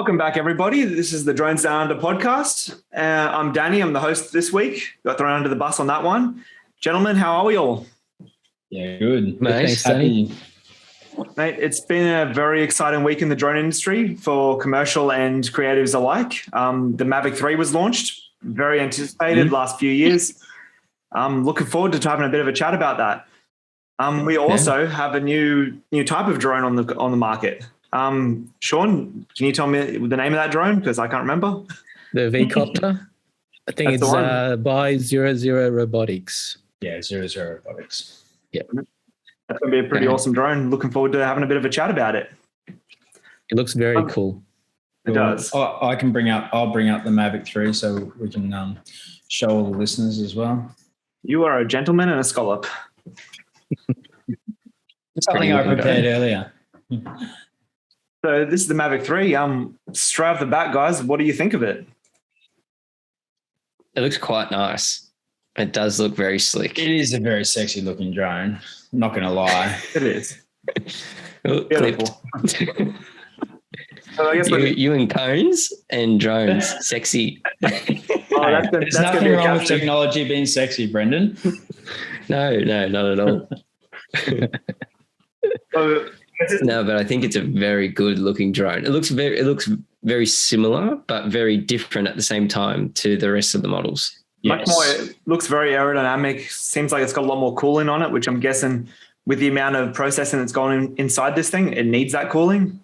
Welcome back, everybody. This is the Drones Down Under podcast. I'm Danny. I'm the host this week. Got thrown under the bus on that one. Gentlemen, how are we all? Yeah, good. Mate, thanks, Danny. Mate, it's been a very exciting week in the drone industry for commercial and creatives alike. The Mavic 3 was launched, very anticipated last few years. I'm looking forward to having a bit of a chat about that. We also have a new type of drone on the market. Sean, can you tell me the name of that drone? Because I can't remember. The V-copter. I think it's by 00 Robotics. Yeah, 00 Robotics. Yeah. That's going to be a pretty awesome drone. Looking forward to having a bit of a chat about it. It looks very cool. It does. I'll bring up the Mavic 3 so we can show all the listeners as well. You are a gentleman and a scallop. Something I prepared earlier. So this is the Mavic 3. Straight off the bat, guys, what do you think of it? It looks quite nice. It does look very slick. It is a very sexy looking drone. I'm not going to lie. It is. Beautiful. So I guess you and cones and drones, sexy. There's nothing wrong with technology being sexy, Brendan. No, not at all. No, but I think it's a very good looking drone. It looks very similar, but very different at the same time to the rest of the models. Much more. It looks very aerodynamic. Seems like it's got a lot more cooling on it, which I'm guessing with the amount of processing that's gone inside this thing, it needs that cooling.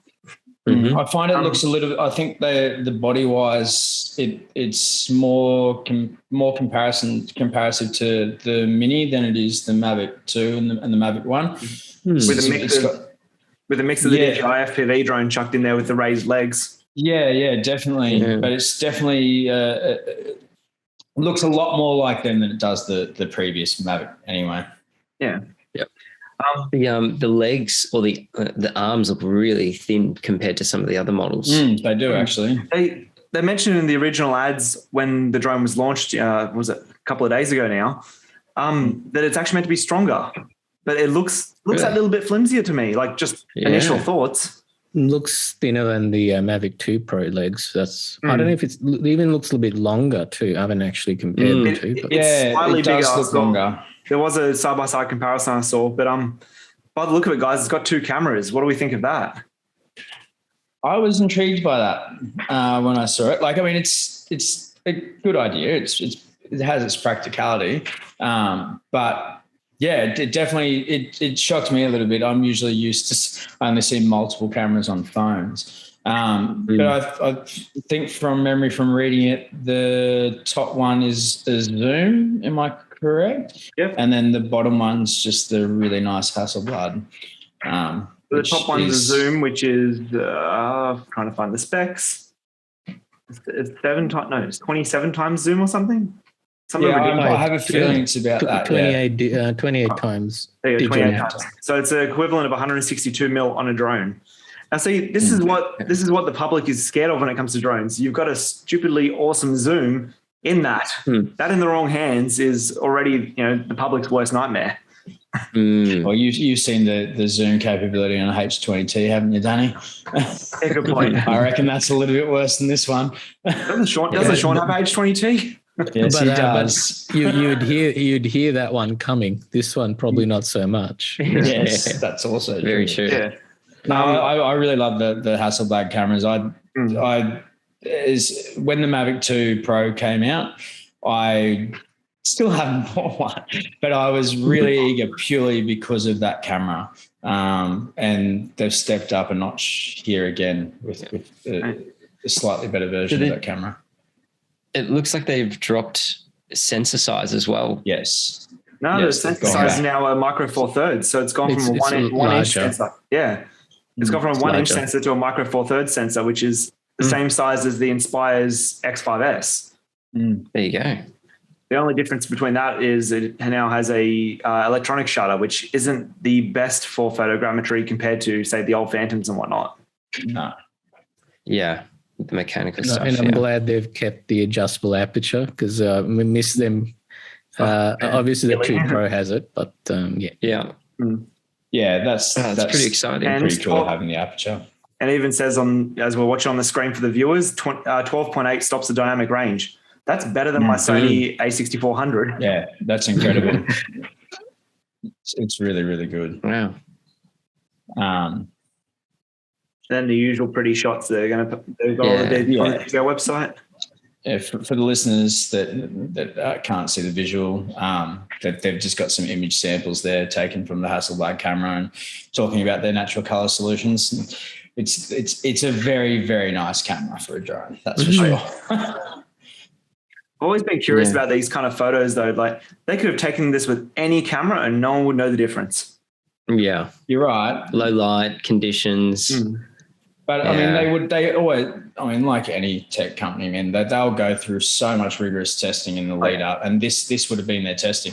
Mm-hmm. I find it looks a little. I think the body wise, it's more comparative to the Mini than it is the Mavic 2 and the Mavic 1. With a mix of the DJI FPV drone chucked in there with the raised legs. Yeah, definitely. Yeah. But it's definitely looks a lot more like them than it does the previous Mavic anyway. Yeah. Yep. The legs or the arms look really thin compared to some of the other models. They do actually. They mentioned in the original ads when the drone was launched, was it a couple of days ago now, that it's actually meant to be stronger. But it looks really? A little bit flimsier to me, like just initial thoughts. Looks thinner than the Mavic 2 Pro legs. I don't know if it even looks a little bit longer too. I haven't actually compared the two. But it's slightly bigger. Look longer. There was a side-by-side comparison I saw, but by the look of it, guys, it's got two cameras. What do we think of that? I was intrigued by that when I saw it. Like, I mean, it's a good idea. It has its practicality, but. Yeah, it definitely it shocked me a little bit. I'm usually used to only seeing multiple cameras on phones. But I think from memory from reading it, the top one is the zoom. Am I correct? Yep. And then the bottom one's just the really nice Hasselblad. The top one's the zoom, which is trying to find the specs. It's 27 times zoom or something. I have a feeling it's about that. 28 times. There you go, 28 times. So it's an equivalent of 162 mil on a drone. Now, see, this is what the public is scared of when it comes to drones. You've got a stupidly awesome zoom in that. That in the wrong hands is already, the public's worst nightmare. Well, you've seen the zoom capability on a H20T, haven't you, Danny? Yeah, good point. I reckon that's a little bit worse than this one. Doesn't Sean have H20T? Yes, he does. But you'd hear that one coming. This one probably not so much. Yes, that's also very true. Yeah. No, I really love the Hasselblad cameras. When the Mavic 2 Pro came out, I still haven't bought one, but I was really eager purely because of that camera. And they've stepped up a notch here again with a slightly better version of that camera. It looks like they've dropped sensor size as well. Yes. No, the sensor size is now a micro 4/3, so it's gone from a one inch sensor. Yeah, it's gone from a 1 inch sensor to a micro 4/3 sensor, which is the same size as the Inspire's X5S. There you go. The only difference between that is it now has a electronic shutter, which isn't the best for photogrammetry compared to, say, the old Phantoms and whatnot. No. Yeah. The mechanical stuff. And I'm glad they've kept the adjustable aperture because we miss them. Obviously, the 2 Pro has it, but yeah. Yeah, that's pretty exciting. And pretty cool having the aperture. And it even says as we're watching on the screen for the viewers, 12.8 stops the dynamic range. That's better than my Sony A6400. Yeah, that's incredible. It's really, really good. Wow. Then the usual pretty shots they're going to put on their website. Yeah, for the listeners that can't see the visual, that they've just got some image samples there taken from the Hasselblad camera and talking about their natural color solutions. It's a very, very nice camera for a drone. That's for sure. I've always been curious about these kind of photos though. Like they could have taken this with any camera and no one would know the difference. Yeah, you're right. Low light conditions. But I mean, they always, like any tech company, man, they'll go through so much rigorous testing in the lead up. And this would have been their testing.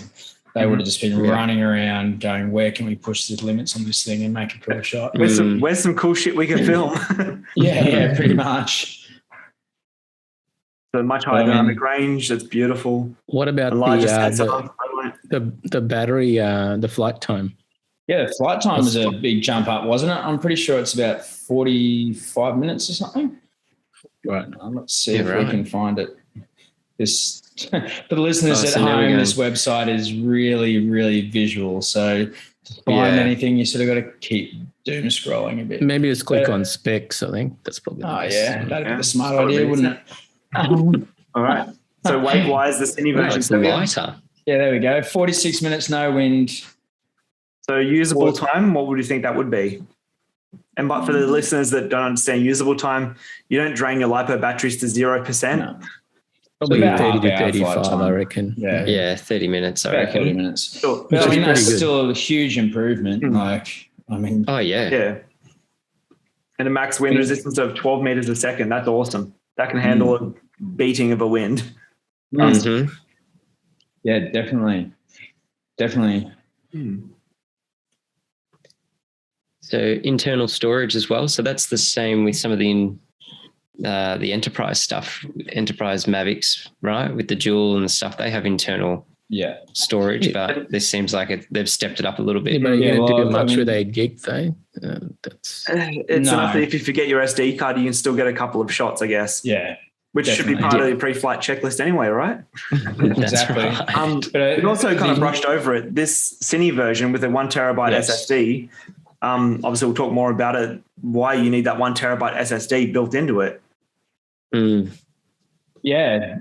They would have just been running around going, where can we push the limits on this thing and make a cool shot? Where's some cool shit we can film? yeah, pretty much. So much higher dynamic range. That's beautiful. What about the battery, the flight time? Yeah, the flight time was a big jump up, wasn't it? I'm pretty sure it's about 45 minutes or something. Right. Let's see if we can find it. This for the listeners at home, this website is really, really visual. So to find anything, you sort of got to keep doom scrolling a bit. Maybe just click on specs. I think that's probably. That'd be a smart idea, wouldn't it? All right. So weight-wise, the Cine version is lighter. Yeah, there we go. 46 minutes, no wind. So usable time, what would you think that would be? And but for the listeners that don't understand usable time, you don't drain your LiPo batteries to 0%. No. Probably 30 to 35, I reckon. Yeah, 30 minutes, I about reckon. 30 minutes. Sure. But that's still a huge improvement. Oh, yeah. Yeah. And a max wind resistance of 12 meters a second. That's awesome. That can handle a beating of a wind. Yeah, definitely. So internal storage as well. So that's the same with some of the enterprise stuff, enterprise Mavics, right? With the dual and the stuff, they have internal storage, but this seems like they've stepped it up a little bit. But you're going to do much with 8 gig though. It's enough that if you forget your SD card, you can still get a couple of shots, I guess. Yeah. Which should be part of the pre-flight checklist anyway, right? Exactly. Right. We've also kind of brushed over it. This Cine version with a 1 terabyte SSD, obviously we'll talk more about it, why you need that 1 terabyte SSD built into it. Yeah.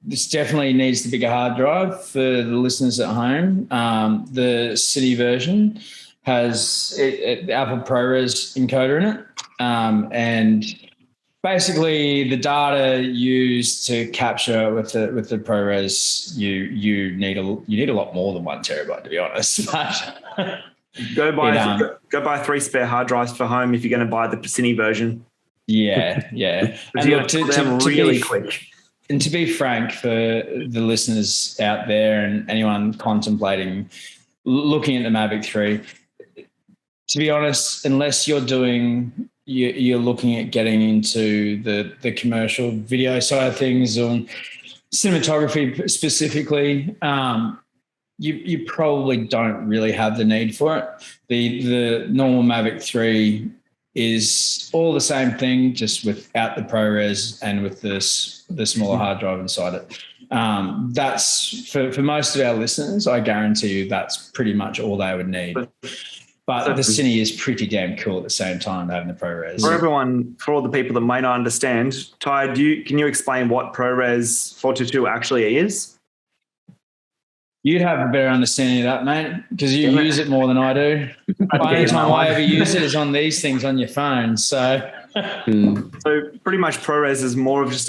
This definitely needs the bigger hard drive for the listeners at home. The Cine version has the Apple ProRes encoder in it. And basically the data used to capture with the ProRes, you need a lot more than 1 terabyte, to be honest. But go buy 3 spare hard drives for home if you're going to buy the Cine version. Yeah. And look, quick. And to be frank, for the listeners out there and anyone contemplating looking at the Mavic 3, to be honest, unless you're looking at getting into the commercial video side of things or cinematography specifically, you probably don't really have the need for it. The normal Mavic 3 is all the same thing, just without the ProRes and with the smaller hard drive inside it. That's for most of our listeners, I guarantee you that's pretty much all they would need. But the Cine is pretty damn cool at the same time having the ProRes. For all the people that may not understand, Ty, can you explain what ProRes 422 actually is? You'd have a better understanding of that, mate, because you use it more than I do. The only time I ever use it is on these things on your phone. So pretty much ProRes is more of just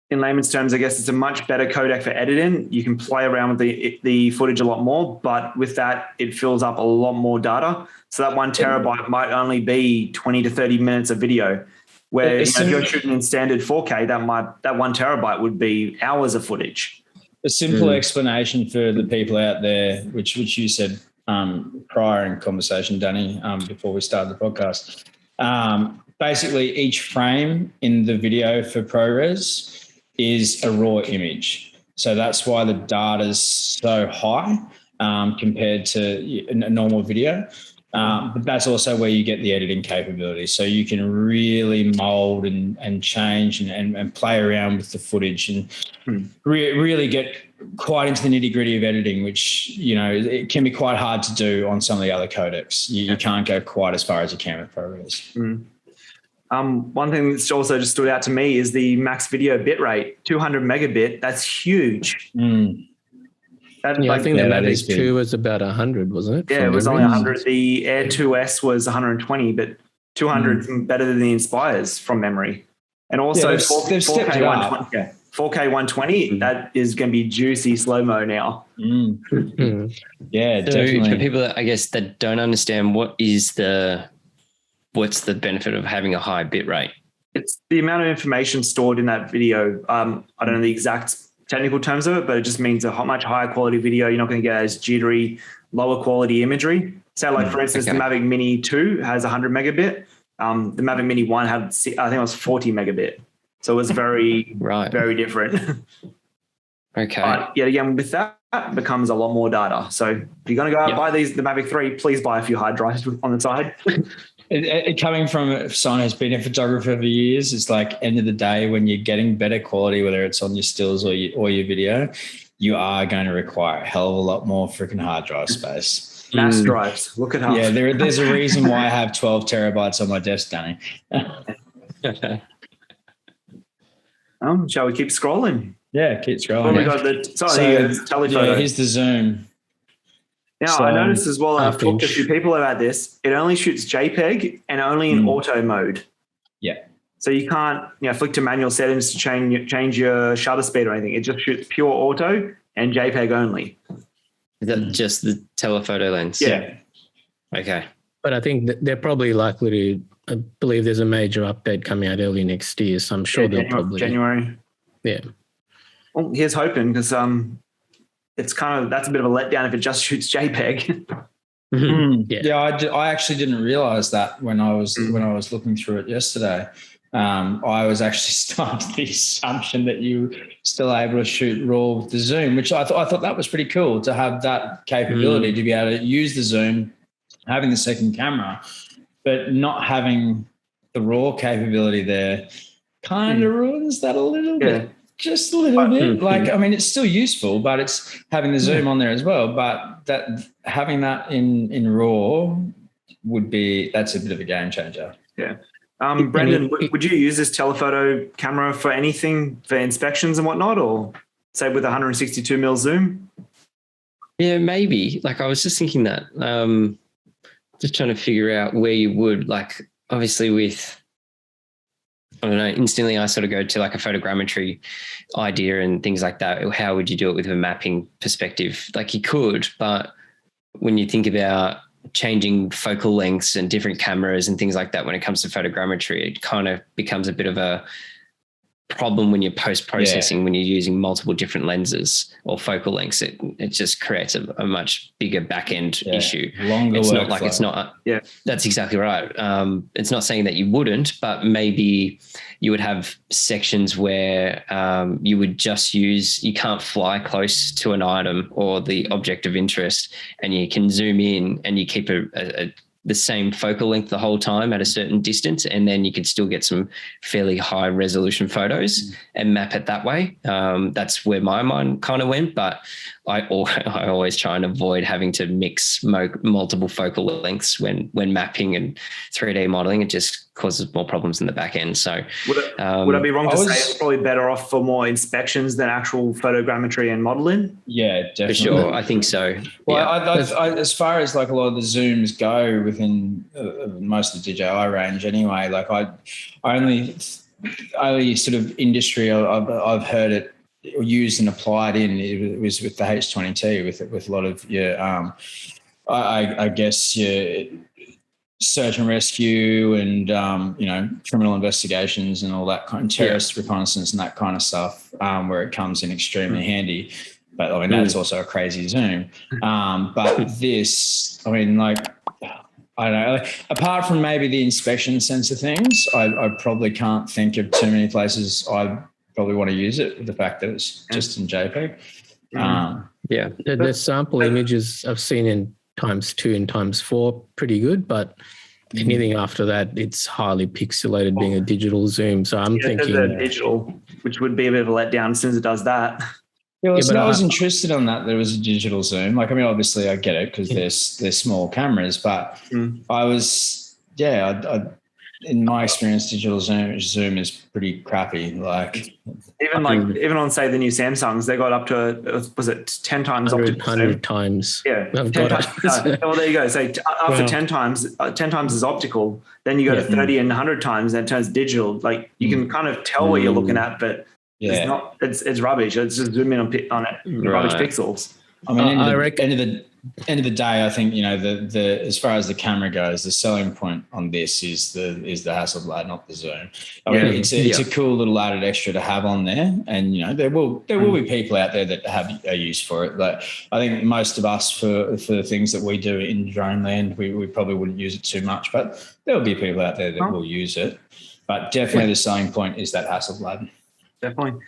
in layman's terms, I guess it's a much better codec for editing. You can play around with the footage a lot more, but with that, it fills up a lot more data. So that 1 terabyte might only be 20 to 30 minutes of video, where if you're shooting in standard 4K, that 1 terabyte would be hours of footage. A simple explanation for the people out there, which you said prior in conversation, Danny, before we started the podcast. Basically, each frame in the video for ProRes is a raw image. So that's why the data's so high compared to a normal video. But that's also where you get the editing capability. So you can really mold and change and play around with the footage and really get quite into the nitty gritty of editing, which, it can be quite hard to do on some of the other codecs. You can't go quite as far as you can with ProRes. One thing that's also just stood out to me is the max video bitrate, 200 megabit. That's huge. I think the Mavic 2 was about 100, wasn't it? Yeah, it was only 100. The Air 2S was 120, but 200 is better than the Inspires from memory. And also 4K 120. 4K 120, that is going to be juicy slow-mo now. Yeah, so definitely. For people that, I guess, that don't understand, what's the benefit of having a high bit rate? It's the amount of information stored in that video. I don't know the exact technical terms of it, but it just means a much higher quality video. You're not going to get as jittery, lower quality imagery. So like, for instance, the Mavic Mini 2 has 100 megabit. The Mavic Mini 1 had, I think it was 40 megabit. So it was very, very different. Okay. But yet again, with that, it becomes a lot more data. So if you're going to go out and buy the Mavic 3, please buy a few hard drives on the side. It coming from someone who's been a photographer for years, it's like, end of the day, when you're getting better quality, whether it's on your stills or your video, you are going to require a hell of a lot more freaking hard drive space. NAS drives. Look at how. Yeah, there's a reason why I have 12 terabytes on my desk, Danny. Shall we keep scrolling? Yeah, keep scrolling. We got the telephoto. Yeah, here's the zoom. Now, I noticed as well, I've talked to a few people about this, it only shoots JPEG and only in auto mode. Yeah. So you can't flick to manual settings to change your shutter speed or anything. It just shoots pure auto and JPEG only. Is that just the telephoto lens? Yeah. Okay. But I think that they're probably likely to, I believe there's a major update coming out early next year. So I'm sure they'll probably. January. Yeah. Well, here's hoping, because it's that's a bit of a letdown if it just shoots JPEG. I actually didn't realize that when I was looking through it yesterday. I was actually starting the assumption that you were still able to shoot RAW with the zoom, which I thought that was pretty cool to have that capability to be able to use the zoom, having the second camera, but not having the RAW capability there kind of ruins that a little bit. Just a little bit. Like, I mean, it's still useful, but it's having the zoom on there as well. But that having that in RAW that's a bit of a game changer. Yeah. Brendan, would you use this telephoto camera for anything, for inspections and whatnot, or say with 162mm zoom? Yeah, maybe. Like, I was just thinking that, just trying to figure out where you would, like, obviously with, I don't know, instantly I sort of go to like a photogrammetry idea and things like that. How would you do it with a mapping perspective? Like, you could, but when you think about changing focal lengths and different cameras and things like that, when it comes to photogrammetry, it kind of becomes a bit of a problem when you're post-processing, when you're using multiple different lenses or focal lengths. It just creates a much bigger back-end issue. Longer it's workflow. not like it's not. Yeah, that's exactly right. It's not saying that you wouldn't, but maybe you would have sections where you would just you can't fly close to an item or the object of interest, and you can zoom in and you keep the same focal length the whole time at a certain distance, and then you can still get some fairly high resolution photos and map it that way. That's where my mind kind of went, but I always try and avoid having to mix multiple focal lengths when mapping and 3D modeling. It just causes more problems in the back end. So would I be wrong to say it's probably better off for more inspections than actual photogrammetry and modeling? Yeah, definitely. For sure. I think so. Well, I, as far as like a lot of the zooms go within most of the DJI range anyway, like I only sort of industry I've heard it used and applied in, it was with the H20T with a lot of your I guess your search and rescue and criminal investigations and all that kind of terrorist reconnaissance and that kind of stuff, where it comes in extremely handy. But I mean, that's also a crazy zoom. But this, I mean, like, I don't know, like, apart from maybe the inspection sense of things, I probably can't think of too many places I probably want to use it, with the fact that it's just in JPEG. The sample images I've seen in 2x and x4 pretty good, but anything after that, it's highly pixelated being a digital zoom. So I'm thinking digital, which would be a bit of a letdown as soon as it does that. Yeah, well, I was interested on that. There was a digital zoom. Like, I mean, obviously I get it because they're small cameras, but I was, in my experience, digital zoom is pretty crappy. Like even on say the new Samsungs, they got up to was it 10 times 100 times. Yeah, 10 times. Well, there you go. So after 10 times is optical. Then you go to 30 and 100 times, and it turns digital. Like you can kind of tell what you're looking at, but it's not. It's rubbish. It's just zoom in on it. Rubbish pixels. I mean, I reckon end of the day, I think, the as far as the camera goes, the selling point on this is the Hasselblad, not the zoom. I mean, it's a cool little added extra to have on there, and there will be people out there that have a use for it. But I think most of us, for the things that we do in drone land, we probably wouldn't use it too much, but there will be people out there that will use it. But definitely the selling point is that Hasselblad. Definitely.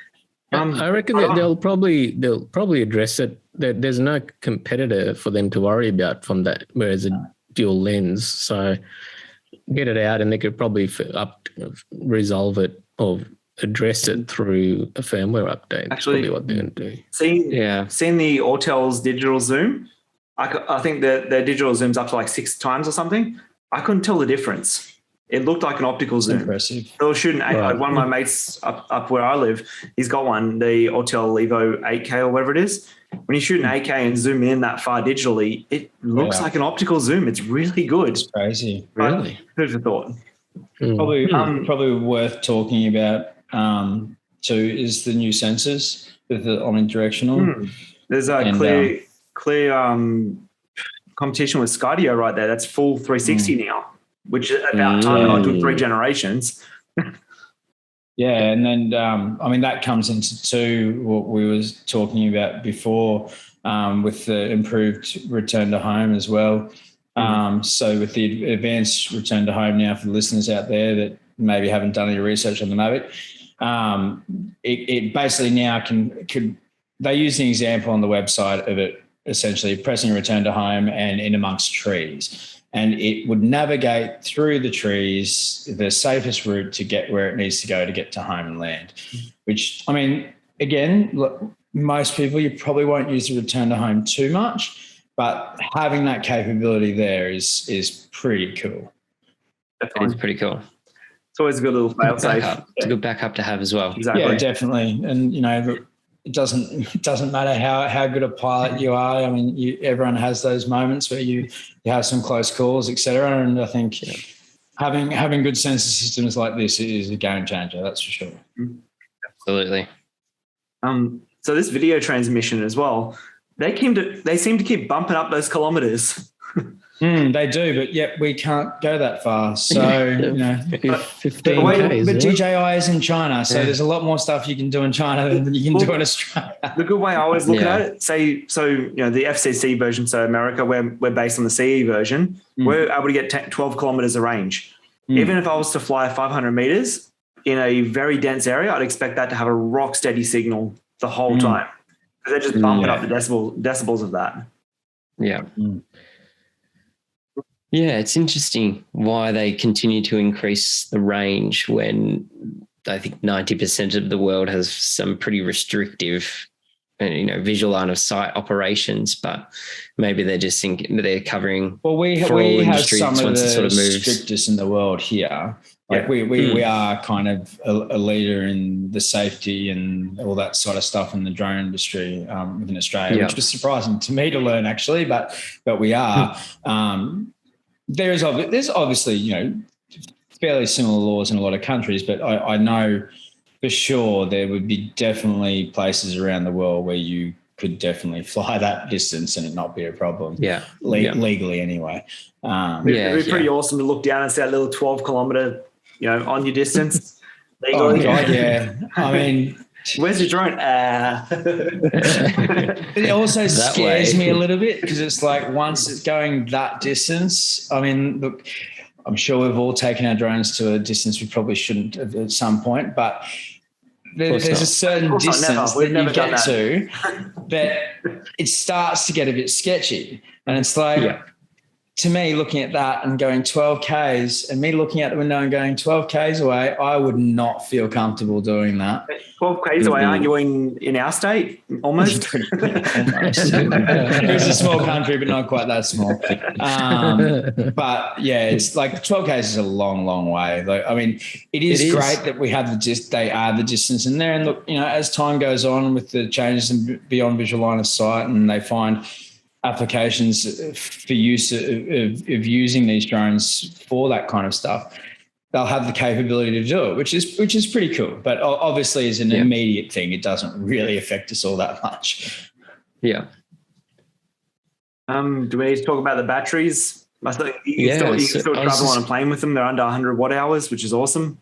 I reckon that they'll probably address it. That there's no competitor for them to worry about from that, whereas a dual lens. So get it out, and they could probably resolve it or address it through a firmware update. Actually, probably what they're going to do. Seeing the Autel's digital zoom, I think that their digital zoom's up to like 6 times or something. I couldn't tell the difference. It looked like an optical zoom. Impressive. They were shooting like one of my mates up where I live. He's got one, the Autel Evo 8K or whatever it is. When you shoot an 8K and zoom in that far digitally, it looks like an optical zoom. It's really good. It's crazy. Really? Who'd have thought? Probably worth talking about too is the new sensors with the omnidirectional. There's a clear competition with Skydio right there. That's full 360 now, which is about time. It took 3 generations. Yeah, and then that comes into what we was talking about before with the improved return to home as well. So with the advanced return to home now, for the listeners out there that maybe haven't done any research on the Mavic, it basically now could they use an example on the website of it essentially pressing return to home and in amongst trees. And it would navigate through the trees, the safest route to get where it needs to go to get to home and land, which, I mean, again, look, most people, you probably won't use the return to home too much, but having that capability there is pretty cool. It's pretty cool. It's always a good little fail safe. It's a good backup to have as well. Exactly. Yeah, definitely. And, it doesn't matter how good a pilot you are. I mean, everyone has those moments where you have some close calls, etc. And I think having good sensor systems like this is a game changer. That's for sure. Absolutely. So this video transmission as well, they seem to keep bumping up those kilometers. They do, but yet we can't go that far. So, 15 Ks, but DJI is in China, so there's a lot more stuff you can do in China than you can do in Australia. The good way I always look at it, the FCC version, so America, we're based on the CE version, we're able to get 12 kilometers of range. Even if I was to fly 500 meters in a very dense area, I'd expect that to have a rock steady signal the whole time. They're just bumping up the decibels of that. Yeah. Yeah, it's interesting why they continue to increase the range when I think 90% of the world has some pretty restrictive, visual line of sight operations, but maybe they're just thinking they're covering. Well, we have some of the strictest in the world here. Like we are kind of a leader in the safety and all that sort of stuff in the drone industry within Australia, which was surprising to me to learn actually, but we are. There's obviously, fairly similar laws in a lot of countries, but I know for sure there would be definitely places around the world where you could definitely fly that distance and it not be a problem. Yeah. Legally anyway. It'd be pretty awesome to look down and see that little 12 kilometer, on your distance. Legally. Oh, God, yeah. I mean... Where's your drone? It also scares me a little bit because it's like once it's going that distance, I mean, look, I'm sure we've all taken our drones to a distance we probably shouldn't have at some point, but there's a certain distance that you get to that it starts to get a bit sketchy. And it's like, to me, looking at that and going 12 Ks and me looking out the window and going 12 Ks away, I would not feel comfortable doing that. 12 Ks away, aren't you in our state? Almost. Almost. It's a small country, but not quite that small. But yeah, it's like 12 Ks is a long, long way. Like, I mean, it is great that we have they are the distance in there. And look, you know, as time goes on with the changes and beyond visual line of sight, and they find applications for use of using these drones for that kind of stuff, they'll have the capability to do it, which is pretty cool. But obviously, as an immediate thing, it doesn't really affect us all that much. Yeah. Do we need to talk about the batteries? You can still travel on a plane with them. They're under 100 watt hours, which is awesome.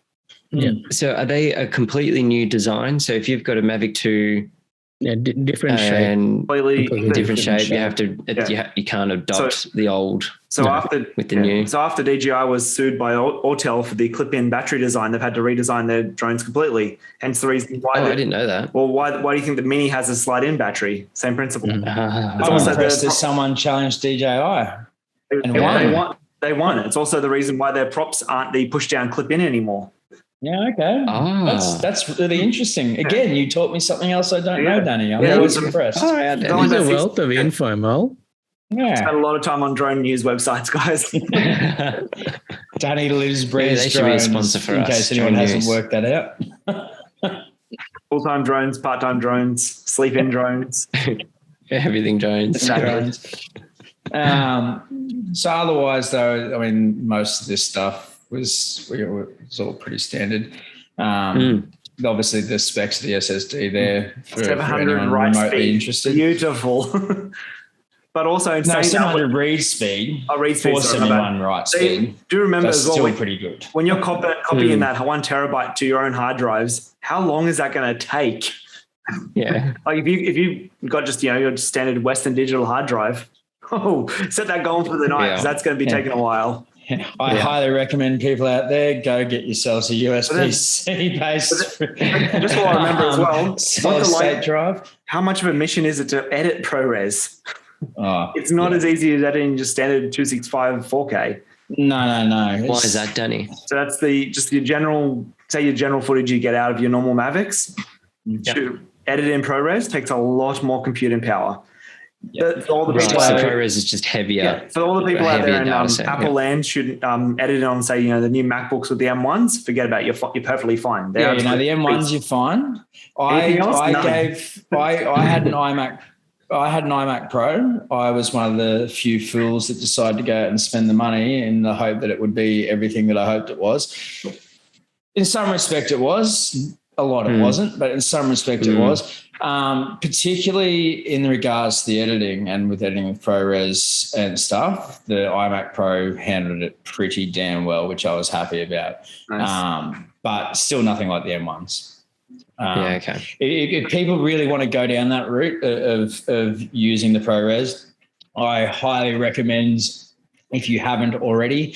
Yeah. So are they a completely new design? So if you've got a Mavic 2, different shape, and completely different shape. You have to. You can't adopt the old. With the new. So after DJI was sued by Autel for the clip-in battery design, they've had to redesign their drones completely. Hence the reason why. I didn't know that. Well, why do you think the Mini has a slide-in battery? Same principle. I'm impressed that someone challenged DJI and won. They won. It's also the reason why their props aren't the push-down clip-in anymore. Yeah, okay. That's really interesting. Again, you taught me something else I don't know, Danny. I'm always impressed. There's a wealth of info, Mel. Yeah. Spent a lot of time on drone news websites, guys. Danny lives, breathes they should be a sponsor for us. In case anyone hasn't worked that out. Full-time drones, part-time drones, sleep-in drones. Everything drones. So otherwise, though, I mean, most of this stuff was all pretty standard. Obviously, the specs of the SSD there for 700 anyone write remotely speed, interested. Beautiful. But also in 700 read speed. Read speed. 471 write speed. Do remember that's as well, still pretty good. When you're copying that 1 terabyte to your own hard drives, how long is that going to take? Yeah. Like if you got just your standard Western Digital hard drive, set that going for the night because that's going to be taking a while. I highly recommend people out there go get yourselves a USB-C based. Just what I remember as well, solid state drive. How much of a mission is it to edit ProRes? It's not as easy as editing just standard 265 4K. No. Why is that, Danny? So that's your general footage you get out of your normal Mavics. To edit in ProRes takes a lot more computing power. All the people ProRes is just heavier. Yeah. So all the people out there in Apple land should edit it on, say, the new MacBooks with the M1s. Forget about it. You're perfectly fine. The M1s you're fine. I had an iMac. I had an iMac Pro. I was one of the few fools that decided to go out and spend the money in the hope that it would be everything that I hoped it was. In some respect, it was. A lot it wasn't, but in some respect it was. Particularly in regards to the editing and with editing with ProRes and stuff, the iMac Pro handled it pretty damn well, which I was happy about. Nice. But still nothing like the M1s. Okay. If people really want to go down that route of using the ProRes, I highly recommend, if you haven't already,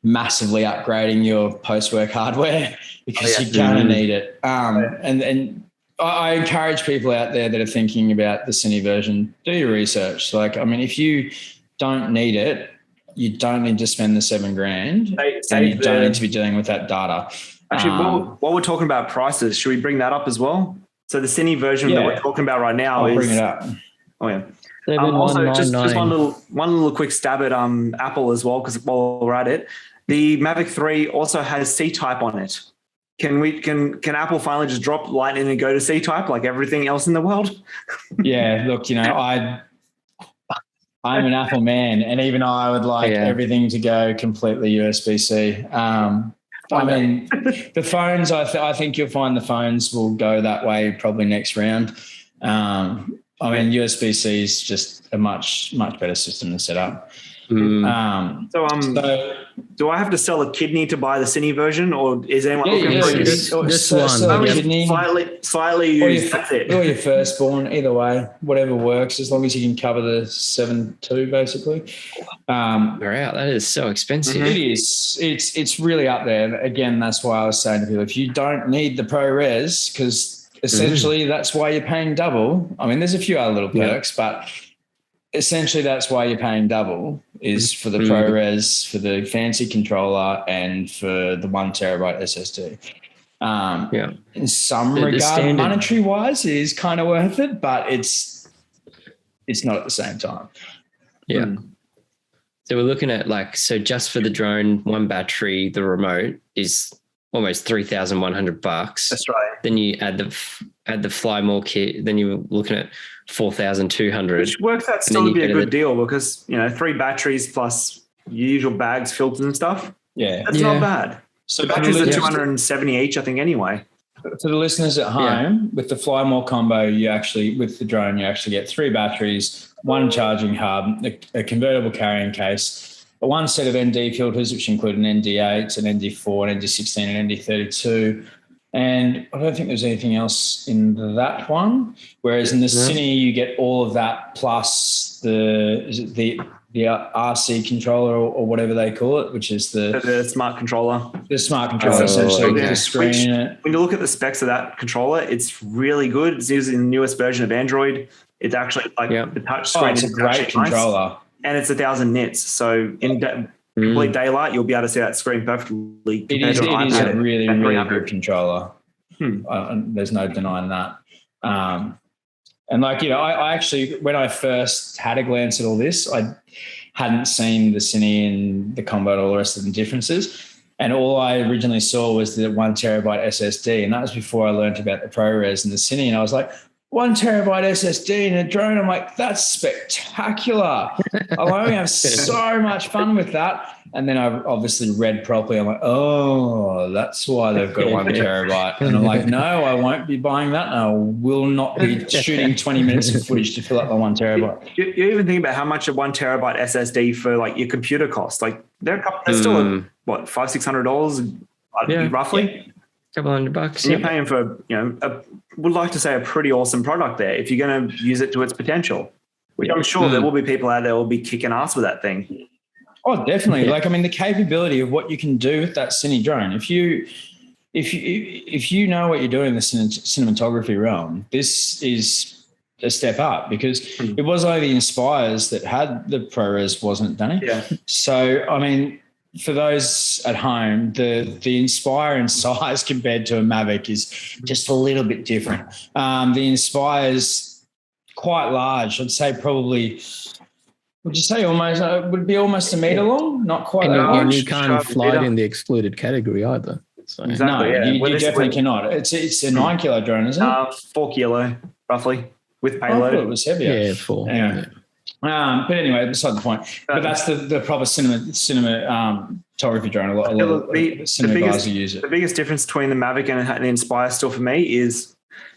massively upgrading your post-work hardware because you're going to need it. And I encourage people out there that are thinking about the Cine version, do your research. Like, I mean, if you don't need it, you don't need to spend the $7,000 and you don't need to be dealing with that data. Actually, while we're talking about prices, should we bring that up as well? So the Cine version that we're talking about right now I'll bring it up. Oh, yeah. Also, just one little quick stab at Apple as well, because while we're at it, the Mavic 3 also has C-Type on it. Can Apple finally just drop Lightning and go to C-Type like everything else in the world? Yeah, look, I'm an Apple man, and even I would like everything to go completely USB-C. I mean, the phones, I think you'll find the phones will go that way probably next round. I mean, USB-C is just a much better system to set up. Do I have to sell a kidney to buy the Cine version, or is anyone looking for just one? Slightly used. That's it. Or your firstborn, either way, whatever works, as long as you can cover the 7.2 basically. Wow, that is so expensive. It is. It's really up there. Again, that's why I was saying to people, if you don't need the ProRes, because essentially that's why you're paying double. I mean, there's a few other little perks, but essentially that's why you're paying double is for the ProRes, for the fancy controller, and for the 1 terabyte SSD. In some regard, monetary wise, it is kind of worth it, but it's not at the same time. Yeah. So we're looking at just for the drone, one battery, the remote is almost $3,100. That's right. Then you add the Fly More kit, then you're looking at $4,200. Which works out still to be a good deal because 3 batteries plus your usual bags, filters and stuff. Yeah. That's not bad. So batteries are 270 each, I think, anyway. For the listeners at home, with the Fly More combo, with the drone, you actually get 3 batteries, 1 charging hub, a convertible carrying case, one set of ND filters, which include an ND8, an ND4, an ND16, and ND32. And I don't think there's anything else in that one. Whereas in the Cine, you get all of that plus the RC controller or whatever they call it, which is the smart controller. The smart controller, essentially, with the screen. When you look at the specs of that controller, it's really good. It's using the newest version of Android. It's actually the touch screen. It's a great controller. Nice, and it's 1,000 nits. So in complete daylight, you'll be able to see that screen perfectly. It is a really, really good controller. There's no denying that. And I actually, when I first had a glance at all this, I hadn't seen the Cine and the combo and all the rest of the differences. And all I originally saw was the 1 terabyte SSD. And that was before I learned about the ProRes and the Cine. And I was like, 1 terabyte SSD in a drone. I'm like, that's spectacular. I'll only have so much fun with that. And then I obviously read properly. I'm like, oh, that's why they've got 1 terabyte. And I'm like, no, I won't be buying that. And I will not be shooting 20 minutes of footage to fill up my 1 terabyte. You even think about how much a 1 terabyte SSD for your computer costs. They're still $500-$600 roughly. Couple $100. And you're paying for, would like to say a pretty awesome product there if you're going to use it to its potential, which I'm sure there will be people out there who will be kicking ass with that thing. Oh, definitely. The capability of what you can do with that Cine drone. If you know what you're doing in the cinematography realm, this is a step up because it was only the Inspires that had the ProRes, wasn't it, Danny? Yeah. So, I mean, for those at home, the Inspire in size compared to a Mavic is just a little bit different. The Inspire's quite large. I'd say probably, would you say almost, would be almost a metre long? Not quite that large. And you can't fly it in the excluded category either. So. Exactly, no, you definitely cannot. It's a 9 kilo drone, isn't it? 4 kilo, roughly, with payload. I thought it was heavier. Yeah, 4. Yeah. But anyway, beside the point. But that's the proper cinematography drone. A lot of cinema guys who use it. The biggest difference between the Mavic and the Inspire still for me is,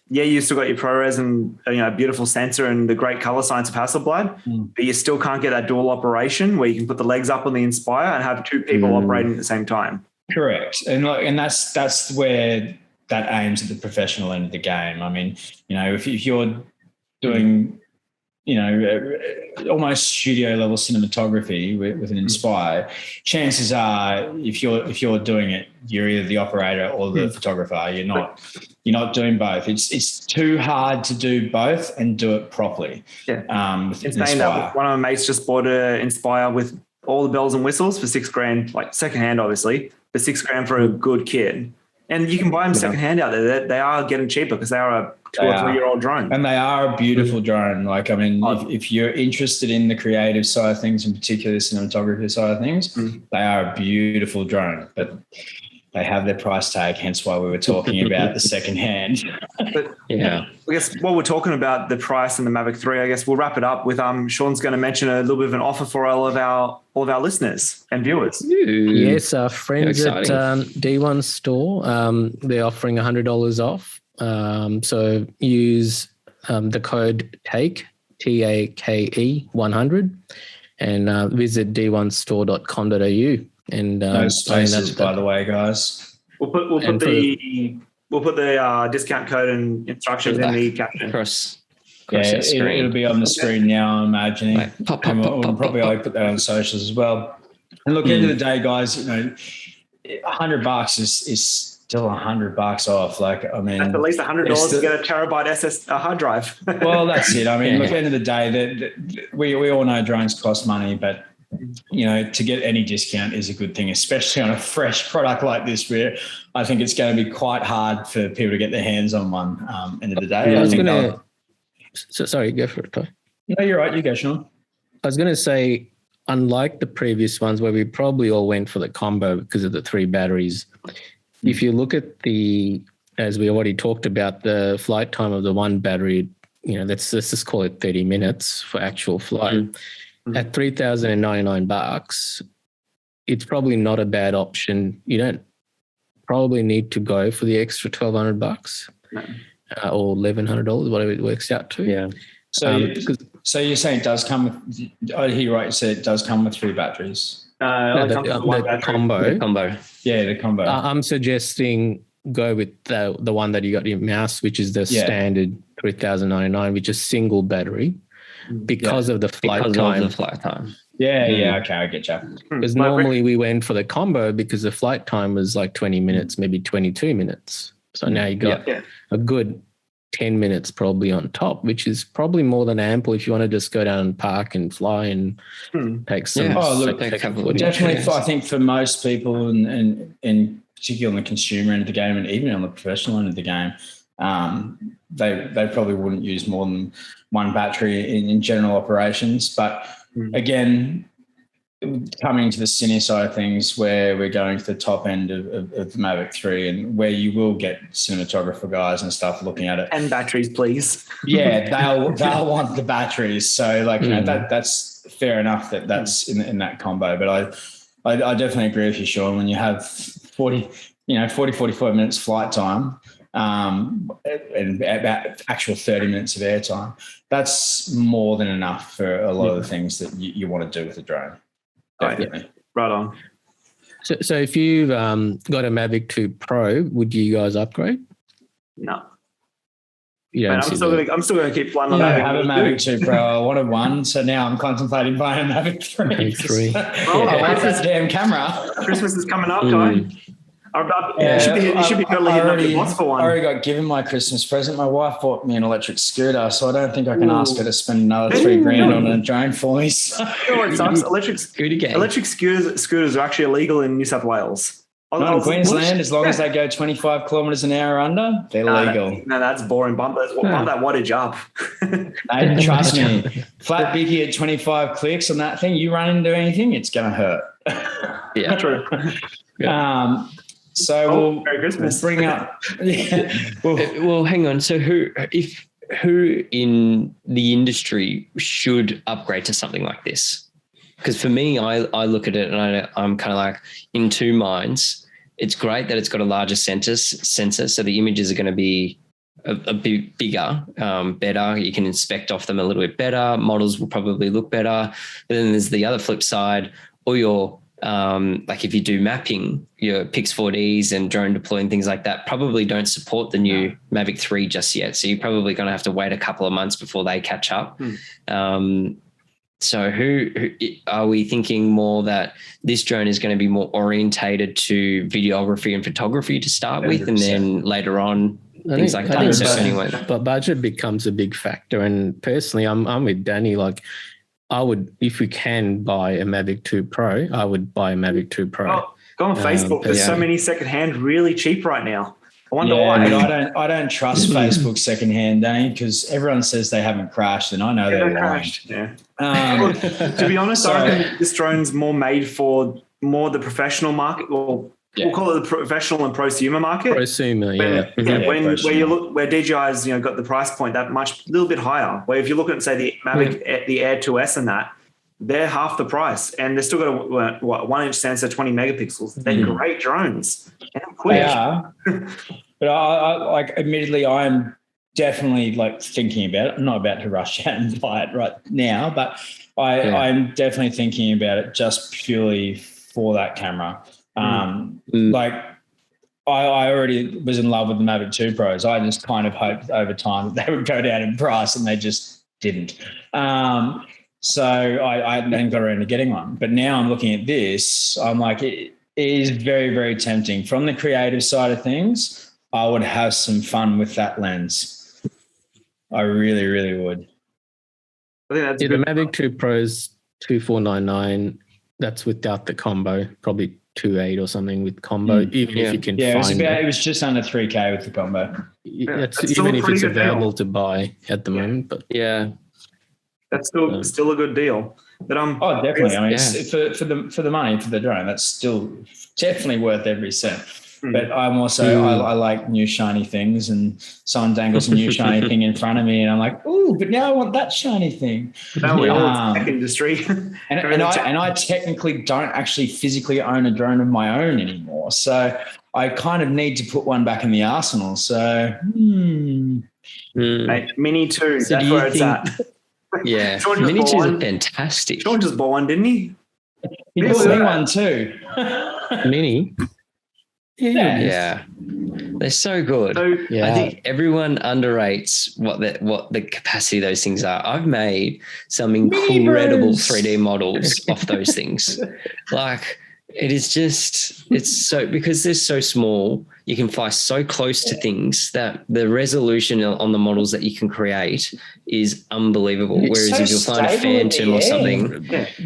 you still got your ProRes and a beautiful sensor and the great color science of Hasselblad, but you still can't get that dual operation where you can put the legs up on the Inspire and have 2 people operating at the same time. Correct, and that's where that aims at the professional end of the game. I mean, if you're doing almost studio level cinematography with an Inspire, chances are if you're doing it, you're either the operator or the photographer. You're not doing both. It's too hard to do both and do it properly. Yeah. It's saying that one of my mates just bought an Inspire with all the bells and whistles for $6,000, secondhand, obviously, but $6,000 for a good kit. And you can buy them secondhand out there. They are getting cheaper because they are a 2 or 3 year old drone. And they are a beautiful drone. If you're interested in the creative side of things, in particular the cinematography side of things, they are a beautiful drone. But they have their price tag, hence why we were talking about the secondhand. But I guess while we're talking about the price and the Mavic 3, I guess we'll wrap it up with Sean's going to mention a little bit of an offer for all of our listeners and viewers. Yes, our friends at D1 Store, they're offering $100 off. So use the code TAKE, TAKE 100, and visit d1store.com.au. And no spaces, by the way, guys. We'll put the discount code and instructions in the caption. It'll be on the screen now, I'm imagining. We'll probably put that on socials as well. And look, end of the day, guys, $100 is still $100 off. Like, I mean, that's at least $100 to get a terabyte hard drive. Well, that's it. I mean, look, at the end of the day, we all know drones cost money, but to get any discount is a good thing, especially on a fresh product like this, where I think it's going to be quite hard for people to get their hands on one. End of the day, sorry, go for it, Ty. No, you're right. You go, Sean. I was going to say, unlike the previous ones where we probably all went for the combo because of the 3 batteries, if you look at as we already talked about, the flight time of the 1 battery, let's just call it 30 minutes for actual flight. At $3,099, it's probably not a bad option. You don't probably need to go for the extra $1,200 or $1,100, whatever it works out to. Yeah. So you're saying it does come with? I hear you right. You said it does come with 3 batteries. The combo. Yeah, the combo. I'm suggesting go with the one that you got in your mouse, which is the standard $3,099, which is single battery. Because of the flight time. Yeah. Okay, I get you. Because normally we went for the combo because the flight time was like 20 minutes, maybe 22 minutes. So now you got a good 10 minutes probably on top, which is probably more than ample if you want to just go down and park and fly and take some. Definitely. I think for most people, and particularly on the consumer end of the game, and even on the professional end of the game, they probably wouldn't use more than 1 battery in general operations. But again, coming to the cine side of things, where we're going to the top end of the Mavic 3, and where you will get cinematographer guys and stuff looking at it. And batteries, please. Yeah, they'll want the batteries. So that's fair enough that's in that combo. But I definitely agree with you, Sean. When you have 45 minutes flight time, and about actual 30 minutes of airtime, that's more than enough for a lot of the things that you want to do with a drone. Definitely. Right on. So if you've got a Mavic 2 Pro, would you guys upgrade? No. Yeah, I'm still going to keep flying my Mavic. I have a Mavic 2 Pro. I wanted one, so now I'm contemplating buying a Mavic 3. Mavic 3. I like that damn camera. Christmas is coming up, Ty. You should be totally hitting up your boss for one. I already got given my Christmas present. My wife bought me an electric scooter, so I don't think I can ask her to spend another $3,000 on a drone for me. So. You know what sucks? Electric scooters are actually illegal in New South Wales. Not in Queensland, as long as they go 25 kilometres an hour under, they're legal. That's boring. Bump that wattage up. Hey, trust me, flat biggie at 25 clicks on that thing, you run into anything, it's going to hurt. Yeah, true. So Merry Christmas. We'll bring up. Well, hang on. So who in the industry should upgrade to something like this? Because for me, I look at it and I'm kind of like in 2 minds. It's great that it's got a larger sensor, so the images are going to be a bit bigger, better. You can inspect off them a little bit better. Models will probably look better. But then there's the other flip side, or your like if you do mapping, your Pix 4Ds and drone deploying, things like that probably don't support the new Mavic 3 just yet. So you're probably going to have to wait a couple of months before they catch up. So who are we thinking more that this drone is going to be more orientated to videography and photography to start with, and then later on things like that? So anyway, but budget becomes a big factor. And personally, I'm with Danny. Like, I would, if we can buy a Mavic 2 Pro, I would buy a Mavic 2 Pro. Oh, go on Facebook. There's so many secondhand really cheap right now. I wonder why. I don't trust Facebook secondhand, Danny, because everyone says they haven't crashed, and I know they're crashed. Yeah. To be honest, I reckon this drone's more made for the professional market. Well, we'll call it the professional and prosumer market. Prosumer, where DJI's got the price point that much, a little bit higher. Where if you look at say the Mavic, the Air 2S and that, they're half the price, and they're still got a 1-inch sensor, 20 megapixels. They're great drones. And quick. They are. But I admittedly, I'm definitely like thinking about it. I'm not about to rush out and buy it right now, but I'm definitely thinking about it just purely for that camera. Like I already was in love with the Mavic 2 Pros. I just kind of hoped over time that they would go down in price, and they just didn't. So I hadn't got around to getting one. But now I'm looking at this. I'm like, it is very, very tempting. From the creative side of things, I would have some fun with that lens. I really, really would. I think that's the Mavic 2 Pros 2499. That's without the combo, probably 2.8 or something with combo. Even if you can find it was just under 3K with the combo. That's even if it's available to buy at the moment. But that's still a good deal. But definitely. I mean, for the money for the drone, that's still definitely worth every cent. But I'm also I like new shiny things, and someone dangles a new shiny thing in front of me, and I'm like, ooh, but now I want that shiny thing. No, we all tech industry, and I technically don't actually physically own a drone of my own anymore, so I kind of need to put one back in the arsenal. So, Mate, Mini 2, so that's where it's at. Yeah, Mini 2 is fantastic. Sean just bought one, didn't he? He bought me one too. Mini. Yeah. They're so good. I think everyone underrates what the capacity of those things are. I've made some incredible 3D models off those things. Like, it's so, because they're so small, you can fly so close to things that the resolution on the models that you can create is unbelievable. Whereas if you're flying a Phantom or something, that's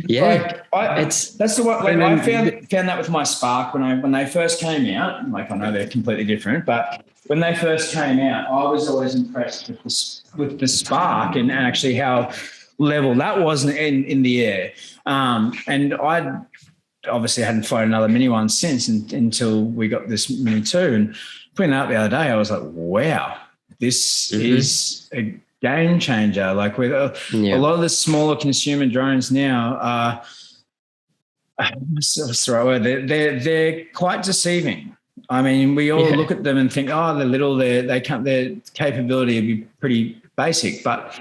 the one. Like, I found that with my Spark when they first came out. Like, I know they're completely different, but when they first came out, I was always impressed with the Spark and actually how level that was in the air. And I obviously hadn't flown another Mini one since until we got this Mini 2. And putting that up the other day, I was like, wow, this is a game changer. Like, with a lot of the smaller consumer drones now what's the right word? They're quite deceiving. I mean, we all look at them and think, oh, they're little, their capability would be pretty basic, but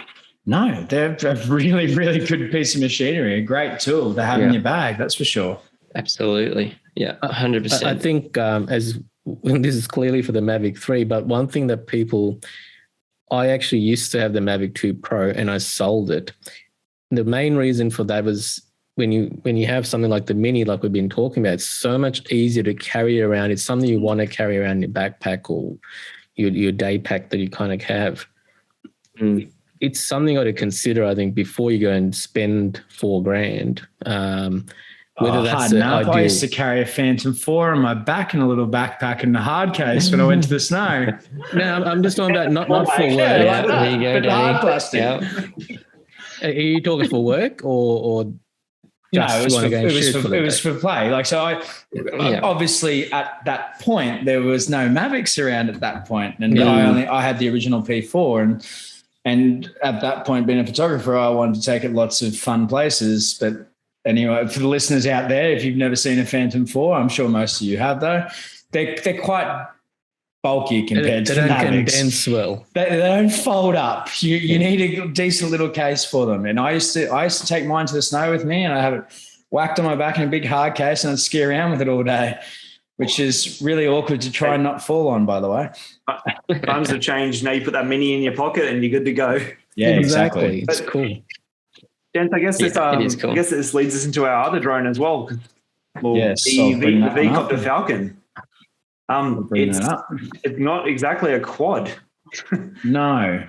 no, they're a really, really good piece of machinery, a great tool to have in your bag, that's for sure. Absolutely. Yeah, 100%. I think this is clearly for the Mavic 3, but one thing that I actually used to have the Mavic 2 Pro and I sold it. The main reason for that was when you have something like the Mini, like we've been talking about, it's so much easier to carry around. It's something you want to carry around in your backpack or your day pack that you kind of have. It's something you got to consider, I think, before you go and spend $4,000. Whether that's ideal. I used to carry a Phantom 4 on my back and a little backpack and a hard case when I went to the snow. No, I'm just talking about not for work. There you go, Danny. Hard plastic. Are you talking for work or just it was for play. Like, so obviously at that point there was no Mavics around at that point, and I had the original P4, and at that point, being a photographer, I wanted to take it lots of fun places. But anyway, for the listeners out there, if you've never seen a Phantom 4, I'm sure most of you have, though, they're quite bulky compared to the Mavics. They don't condense well. They don't fold up. You need a decent little case for them. And I used to take mine to the snow with me, and I have it whacked on my back in a big hard case, and I'd ski around with it all day, which is really awkward to try and not fall on, by the way. Times have changed. Now you put that Mini in your pocket and you're good to go. Yeah, exactly. It's cool. Gents, I guess it is cool. I guess this leads us into our other drone as well. Yes, the V-copter Falcon. It's not exactly a quad. No.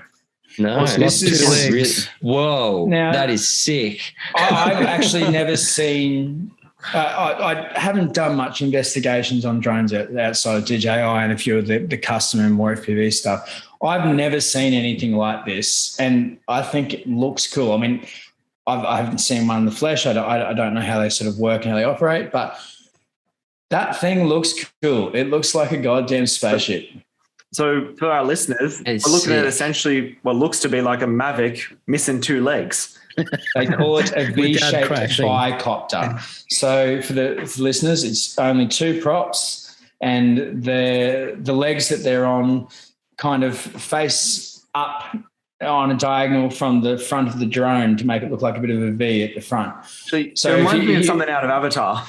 This is really, whoa, now, that is sick. I've actually never seen. I haven't done much investigations on drones outside of DJI and a few of the custom and more FPV stuff. I've never seen anything like this, and I think it looks cool. I mean, I haven't seen one in the flesh. I don't know how they sort of work and how they operate, but that thing looks cool. It looks like a goddamn spaceship. So for our listeners, we're looking at essentially what looks to be like a Mavic missing two legs. They call it a V-shaped V-copter. So for the listeners, it's only two props, and the legs that they're on kind of face up on a diagonal from the front of the drone to make it look like a bit of a V at the front. So it reminds me of something out of Avatar.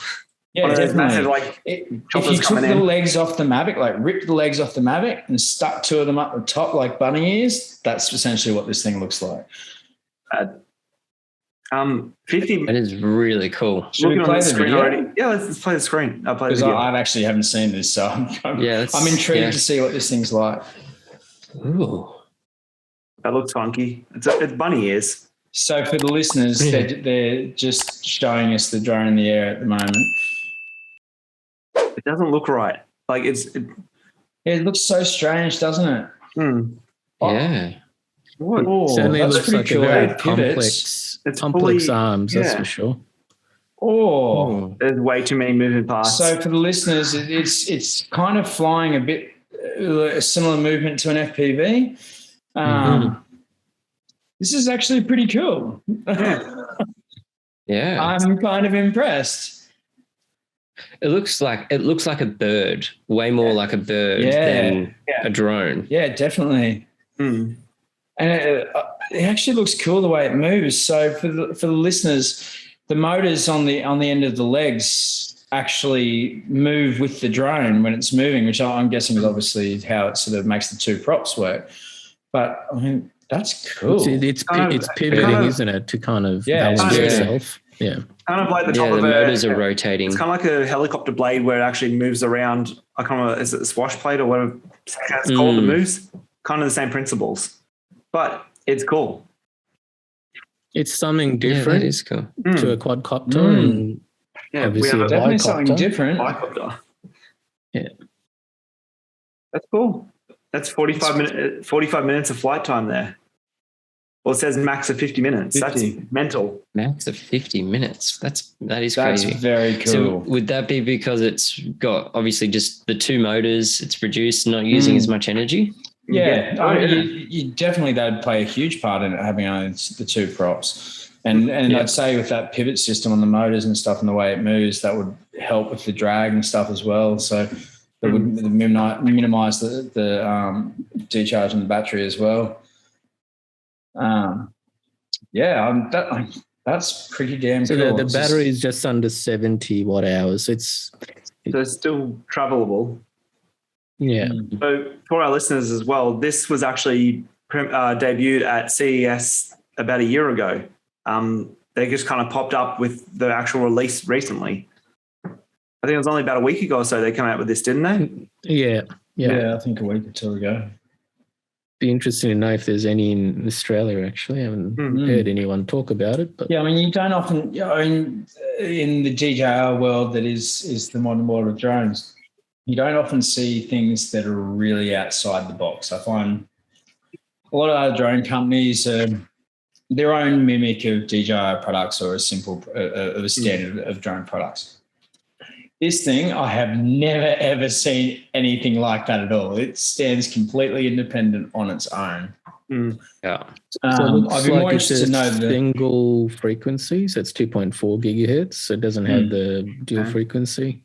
Yeah, definitely. Massive, if you took the legs off the Mavic, like ripped the legs off the Mavic and stuck two of them up the top like bunny ears, that's essentially what this thing looks like. 50. That is really cool. Should we play the video already? Yeah, let's play the screen. I'll play the video. I actually haven't seen this, so I'm intrigued to see what this thing's like. Ooh. That looks funky. It's bunny ears. So for the listeners, they're just showing us the drone in the air at the moment. It doesn't look right. Like it looks so strange, doesn't it? Yeah. It certainly looks like a very complex arms, that's for sure. There's way too many moving parts. So for the listeners, it's kind of flying a bit a similar movement to an FPV. This is actually pretty cool. Yeah. I'm kind of impressed. It looks like a bird, way more like a bird than a drone. Yeah, definitely. And it actually looks cool the way it moves. So for the listeners, the motors on the end of the legs actually move with the drone when it's moving, which I'm guessing is obviously how it sort of makes the two props work. But I mean, that's cool. It's pivoting, isn't it, to kind of balance itself. Yeah. Kind of like the top of the motors are rotating. It's kind of like a helicopter blade where it actually moves around. I can't remember, is it a swash plate or whatever it's called? It moves. Kind of the same principles. But it's cool. It's something different. That is cool. To a quadcopter. And obviously definitely something different. Bicopter. Yeah. That's cool. That's 45 minutes of flight time there. Well, it says max of 50 minutes. 50. That's mental. Max of 50 minutes. That is crazy. That's very cool. So would that be because it's got obviously just the two motors, it's produced, not using as much energy? Yeah. You definitely, that'd play a huge part in it, having only the two props. And I'd say with that pivot system on the motors and stuff and the way it moves, that would help with the drag and stuff as well. So that would minimize the decharge on the battery as well. That's pretty damn cool. So the battery is just under 70 watt hours. So it's still travelable. Yeah. So for our listeners as well, this was actually debuted at CES about a year ago. They just kind of popped up with the actual release recently. I think it was only about a week ago or so they came out with this, didn't they? Yeah, I think a week or two ago. Be interesting to know if there's any in Australia, actually. I haven't heard anyone talk about it. But yeah, I mean, you don't often, in the DJI world that is the modern world of drones, you don't often see things that are really outside the box. I find a lot of other drone companies are their own mimic of DJI products or a standard of drone products. This thing, I have never, ever seen anything like that at all. It stands completely independent on its own. Yeah. So I'd be more interested to know single frequency, so it's 2.4 gigahertz, so it doesn't have the dual frequency.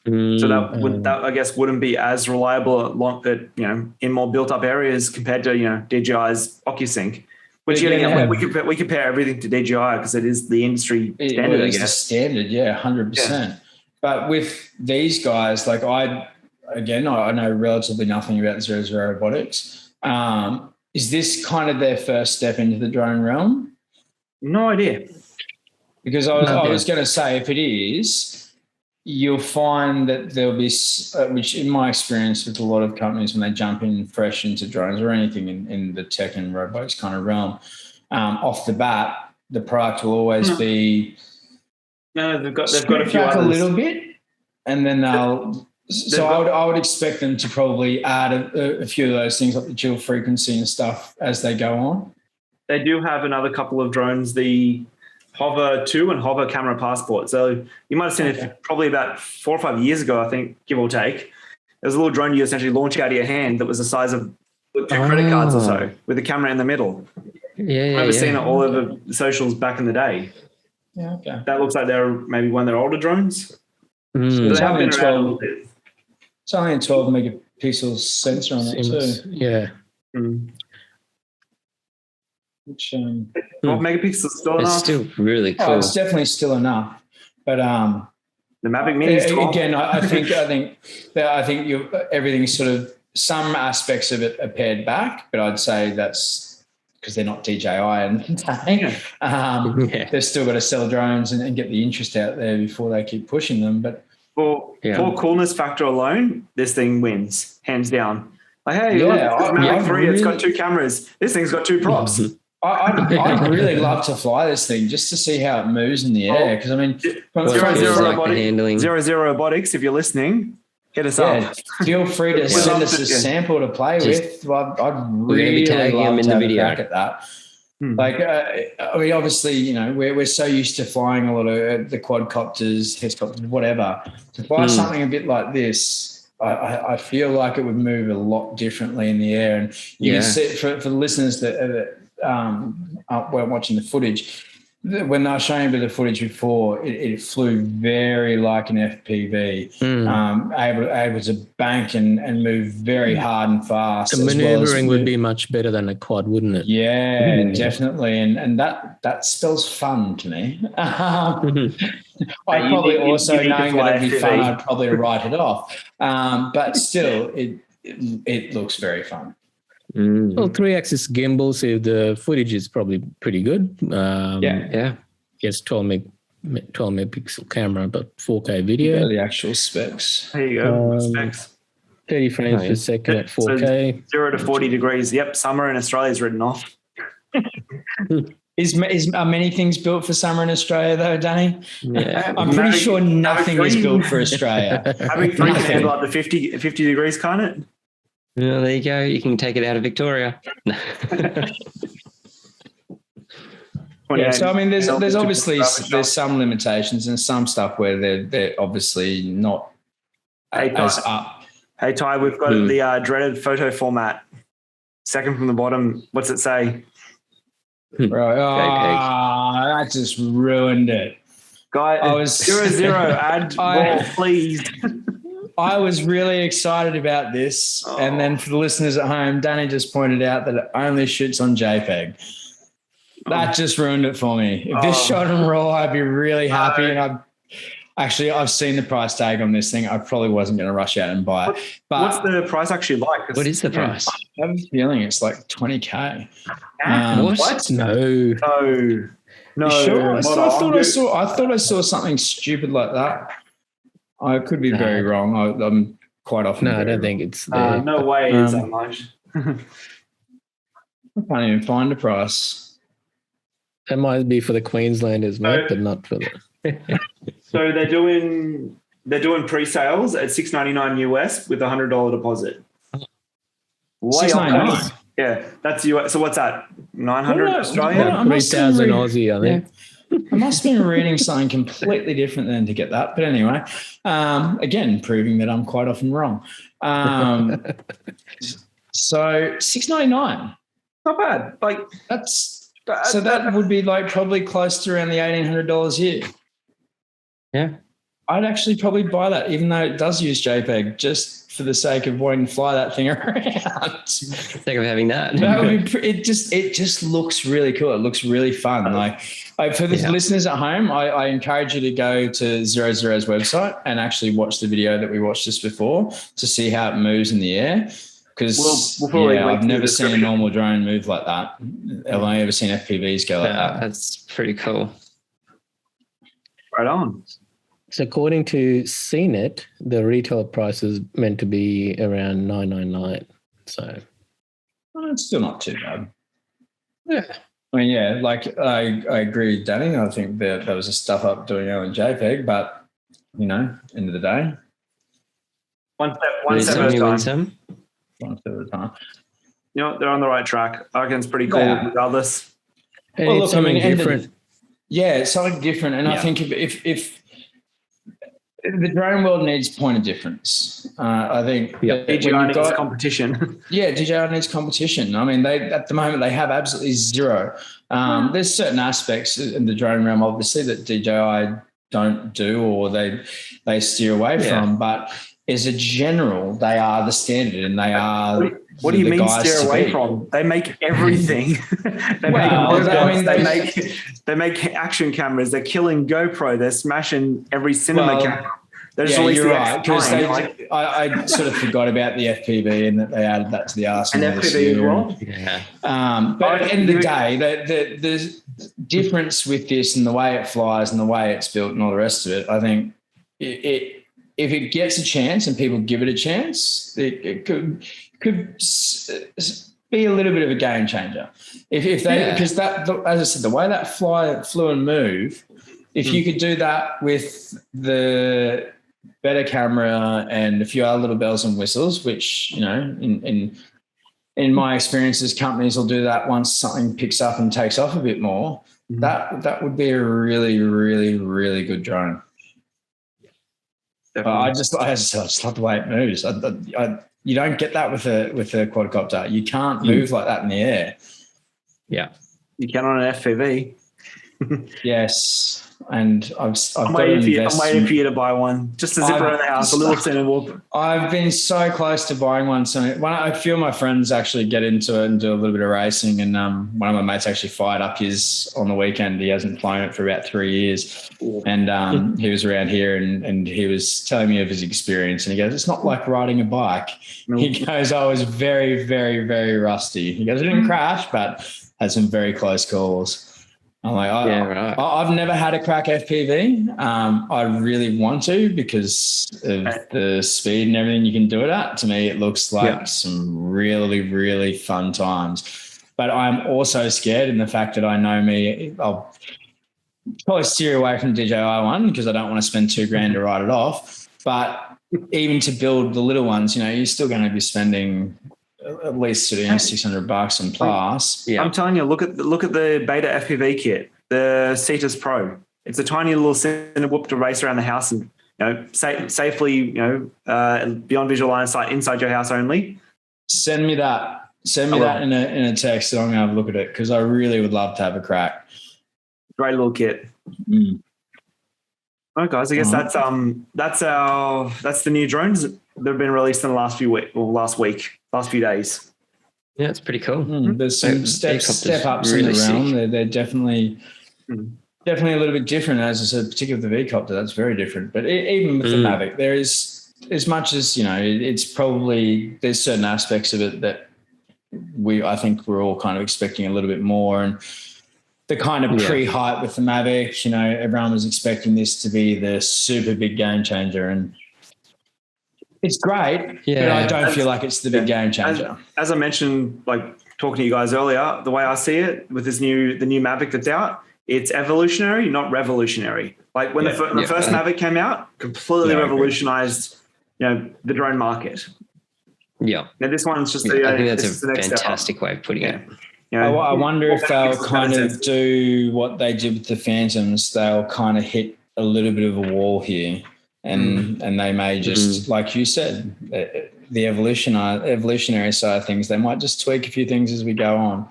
So that I guess wouldn't be as reliable in more built up areas compared to DJI's OcuSync. Which we compare everything to DJI because it is the industry standard. It is the standard, 100%. Yeah. But with these guys, like I know relatively nothing about 00 Robotics. Is this kind of their first step into the drone realm? No idea. Because I was going to say, if it is, you'll find that there'll be, which in my experience with a lot of companies when they jump in fresh into drones or anything in the tech and robotics kind of realm, off the bat, the product will always be... No, they've got a few others. A little bit, and then they'll. So I would expect them to probably add a few of those things like the dual frequency and stuff as they go on. They do have another couple of drones, the Hover 2 and Hover Camera Passport. So you might have seen it probably about 4 or 5 years ago, I think, give or take. It was a little drone you essentially launch out of your hand that was the size of 2 credit cards or so, with the camera in the middle. I remember seeing it all over the socials back in the day. Yeah, okay. That looks like they're maybe one of their older drones. So it's only a 12 megapixel sensor on it too. Yeah. Which, What megapixels still It's enough? still really cool. Oh, it's definitely still enough. But The Mavic Mini is 12. again, I think everything's sort of, some aspects of it are pared back, but I'd say that's because they're not DJI and they've still got to sell drones and get the interest out there before they keep pushing them. But for coolness factor alone, this thing wins hands down. Like, hey, look, it's Mavic 3. It's got 2 cameras. This thing's got 2 props. I'd really love to fly this thing just to see how it moves in the air. Because I mean, Zero Robotics, if you're listening, hit us up. Feel free to send us a sample to play with. I'd really love to have a crack at that. Like, I mean, obviously, you know, we're so used to flying a lot of the quadcopters, hexcopters, whatever. To fly something a bit like this, I feel like it would move a lot differently in the air. And you can see for the listeners that weren't watching the footage, when I was showing a bit of footage before, it flew very like an FPV, able to bank and move very hard and fast. The maneuvering would be much better than a quad, wouldn't it? Yeah, definitely. And that spells fun to me. I probably also, knowing that it'd be fun, I'd probably write it off. But still, it looks very fun. Well, 3-axis gimbal, so the footage is probably pretty good. Yes, 12 megapixel camera, but 4K video. The actual specs. There you go. Specs. 30 frames per second at 4K. So 0 to 40 degrees. Yep, summer in Australia is written off. Are many things built for summer in Australia though, Danny? Yeah. I'm pretty sure nothing is built for Australia. Having 3 can handle up to 50 degrees, can't it? Well, there you go. You can take it out of Victoria. So I mean, there's obviously there's some limitations and some stuff where they're obviously not as up. Hey Ty, we've got the dreaded photo format. Second from the bottom. What's it say? Right. Oh, that just ruined it. Guy, I was 0-0. Add ball, please. I was really excited about this. And then for the listeners at home, Danny just pointed out that it only shoots on JPEG. That just ruined it for me. If this shot in RAW, I'd be really happy. And I've seen the price tag on this thing. I probably wasn't going to rush out and buy it. But what's the price actually like? What is the price? I have a feeling it's like $20K. What? No. Sure? I thought I saw something stupid like that. I could be very wrong. I'm quite often. No, I don't think it's there. No way it's that much. I can't even find a price. That might be for the Queenslanders, mate, but not for the. So they're doing pre-sales at $699 US with $100 deposit. $699. Yeah, that's US. So what's that? 900 Australian? 3,000 Aussie, I think. I must have been reading something completely different than to get that. But anyway, again, proving that I'm quite often wrong. So $699. Not bad. Like that would be like probably close to around the $1,800 a year. Yeah. I'd actually probably buy that, even though it does use JPEG, just for the sake of wanting to fly that thing around. Think of having that. It just looks really cool. It looks really fun. For the listeners at home, I encourage you to go to Zero's website and actually watch the video that we watched just before to see how it moves in the air. Because I've never seen a normal drone move like that. I've only ever seen FPVs go like that. That's pretty cool. Right on. So according to CNET, the retail price is meant to be around $999. So it's still not too bad. Yeah. I mean, I agree with Danny. I think that was a stuff up doing it on JPEG, but end of the day. One step at a time. One step at a time. You know, they're on the right track. I reckon it's pretty cool regardless. And it's something different. It's something different. And I think if the drone world needs point of difference. I think DJI needs competition. DJI needs competition. I mean, at the moment they have absolutely zero. There's certain aspects in the drone realm, obviously, that DJI don't do or they steer away from. But as a general, they are the standard, and they are. What do you mean steer away from? They make everything. They make action cameras. They're killing GoPro. They're smashing every cinema camera. You're right. Because I sort of forgot about the FPV and that they added that to the arsenal. And FPV as well. Yeah. But at the end of the day, the difference with this and the way it flies and the way it's built and all the rest of it, I think if it gets a chance and people give it a chance, it could be a little bit of a game changer. If they, because that, as I said, the way that flew and move, if you could do that with the better camera and a few other little bells and whistles, which, you know, in my experiences, companies will do that once something picks up and takes off a bit more. That would be a really, really, really good drone. I just love the way it moves. You don't get that with a quadcopter. You can't move like that in the air. Yeah, you can on an FPV. Yes, and I'm waiting for you to buy one just to zip around the house, a little center whoop. I've been so close to buying one. So a few of my friends actually get into it and do a little bit of racing, and one of my mates actually fired up his on the weekend. He hasn't flown it for about 3 years, and he was around here and he was telling me of his experience, and he goes, "It's not like riding a bike." He goes, "I was very, very, very rusty." He goes, "I didn't crash, but had some very close calls." I'm like, I've never had a crack FPV. I really want to because of the speed and everything you can do it at. To me, it looks like some really, really fun times. But I'm also scared in the fact that I know me. I'll probably steer away from the DJI one because I don't want to spend $2,000 to write it off. But even to build the little ones, you know, you're still going to be spending at least $600 and plus. Yeah. I'm telling you, look at the Beta FPV kit, the Cetus Pro. It's a tiny little center whoop to race around the house and, you know, safely, you know, beyond visual line of sight inside your house only. Send me that. Send me that in a text, and I'm going to have a look at it because I really would love to have a crack. Great little kit. All right, guys. I guess that's the new drones that have been released in the last few days. Yeah, it's pretty cool. There's some step ups in the realm. They're definitely a little bit different. As I said, particularly with the V-copter, that's very different. But even with the Mavic, there is, as much as, you know, it's probably, there's certain aspects of it that I think we're all kind of expecting a little bit more. And the kind of pre-hype with the Mavic, you know, everyone was expecting this to be the super big game changer, and it's great, but I don't feel like it's the big game changer. As I mentioned, like talking to you guys earlier, the way I see it with the new Mavic that's out, it's evolutionary, not revolutionary. Like when the first Mavic came out, completely revolutionized, you know, the drone market. Yeah. Now this one's just I think that's a fantastic way of putting it. You know, I wonder if they'll kind of do what they did with the Phantoms. They'll kind of hit a little bit of a wall here. And they may just, like you said, the evolutionary side of things, they might just tweak a few things as we go on.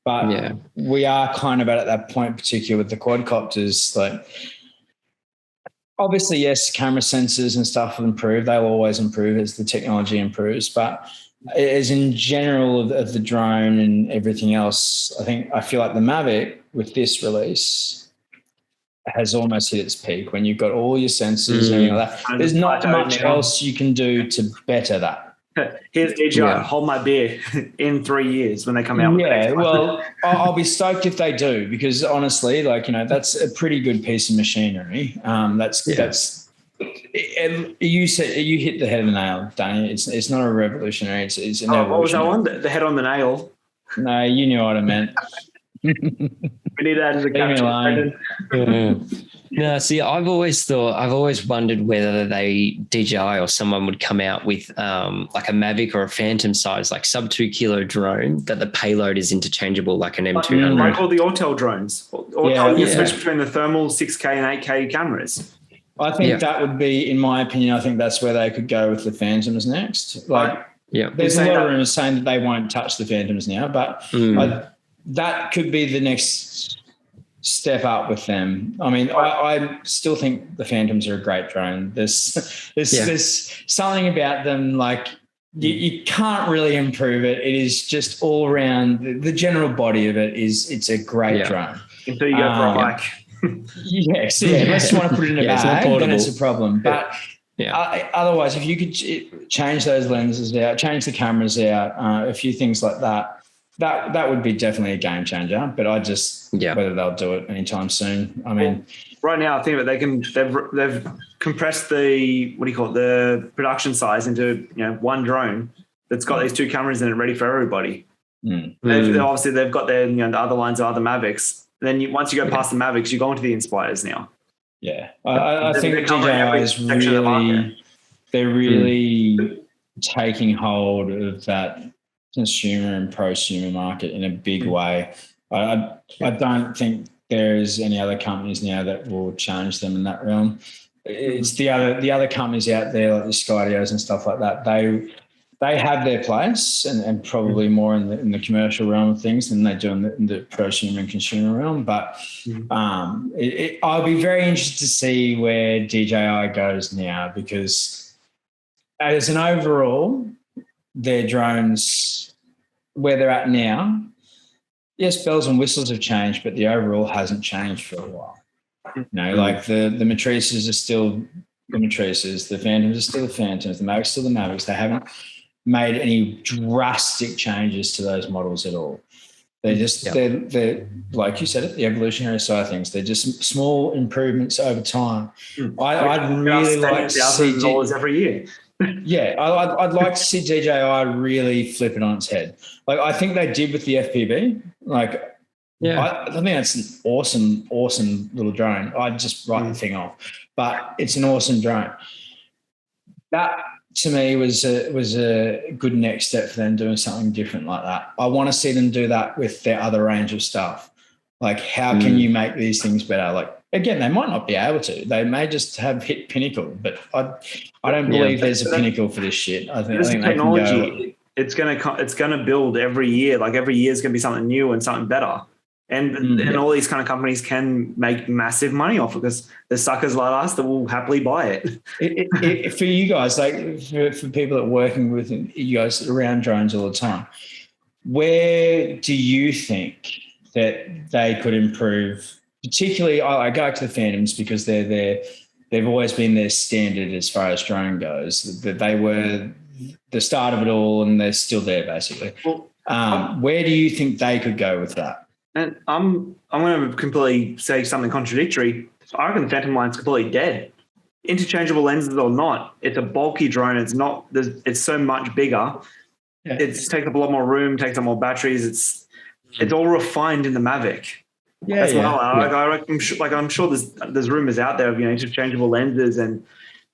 But we are kind of at that point, particularly with the quadcopters, like obviously, yes, camera sensors and stuff will improve. They'll always improve as the technology improves. But as in general of the drone and everything else, I feel like the Mavic with this release has almost hit its peak when you've got all your sensors and everything like that. There's not much else you can do to better that. Here's DJI, hold my beer in 3 years when they come out. Yeah, well, I'll be stoked if they do, because honestly, like, you know, that's a pretty good piece of machinery. You said you hit the head of the nail, Danny. It's not a revolutionary. It's an evolutionary. What was that one? The head on the nail. No, you knew what I meant. We need that as a caption. No, see, I've always wondered whether DJI or someone would come out with like a Mavic or a Phantom size, like sub 2 kilo drone that the payload is interchangeable, like an M200. Like all the Autel drones. Autel can switch between the thermal 6K and 8K cameras. I think that would be, in my opinion, I think that's where they could go with the Phantoms next. Like, there's a lot of rumors saying that they won't touch the Phantoms now, but that could be the next step up with them. I mean, I still think the Phantoms are a great drone. There's something about them, like you can't really improve it. It is just all around, the general body of it it's a great drone. Until you go for a hike. Unless you want to put it in a bag, then it's a problem. But otherwise, if you could change those lenses out, change the cameras out, a few things like that, that would be definitely a game changer. But whether they'll do it anytime soon. I mean, right now I think that they've compressed the production size into one drone that's got these two cameras in it ready for everybody. Obviously they've got their the other lines of other Mavics. Then once you go past the Mavics, you go into the Inspires now. Yeah, I think DJI is really taking hold of that consumer and prosumer market in a big way. I don't think there's any other companies now that will challenge them in that realm. It's the other companies out there like the Skydios and stuff like that. They have their place and probably more in the commercial realm of things than they do in the prosumer and consumer realm. But I'll be very interested to see where DJI goes now, because as an overall, their drones, where they're at now, yes, bells and whistles have changed, but the overall hasn't changed for a while. Like the matrices are still the matrices, the Phantoms are still the Phantoms, the Mavics are still the Mavics. They haven't made any drastic changes to those models at all. They're just they're like you said, the evolutionary side of things. They're just small improvements over time. I'd really like to see $10,000 every year. I'd like to see DJI really flip it on its head. Like I think they did with the FPV. I think that's an awesome little drone. I'd just write the thing off, but it's an awesome drone. That to me was a good next step for them doing something different like that. I want to see them do that with their other range of stuff. Like, how can you make these things better? Like, again, they might not be able to. They may just have hit pinnacle, but I don't believe there's a pinnacle for this shit. I think technology. It's gonna build every year. Like every year is gonna be something new and something better. And all these kind of companies can make massive money off it because there's suckers like us that will happily buy it. For you guys, like for people that are working with you guys around drones all the time, where do you think that they could improve? Particularly, I go back to the Phantoms because they've always been their standard as far as drone goes. That they were the start of it all, and they're still there basically. Where do you think they could go with that? And I'm going to completely say something contradictory. I reckon the Phantom line's completely dead. Interchangeable lenses or not, it's a bulky drone. It's so much bigger. Yeah. It takes up a lot more room, takes up more batteries. It's all refined in the Mavic. I'm sure there's rumors out there of interchangeable lenses and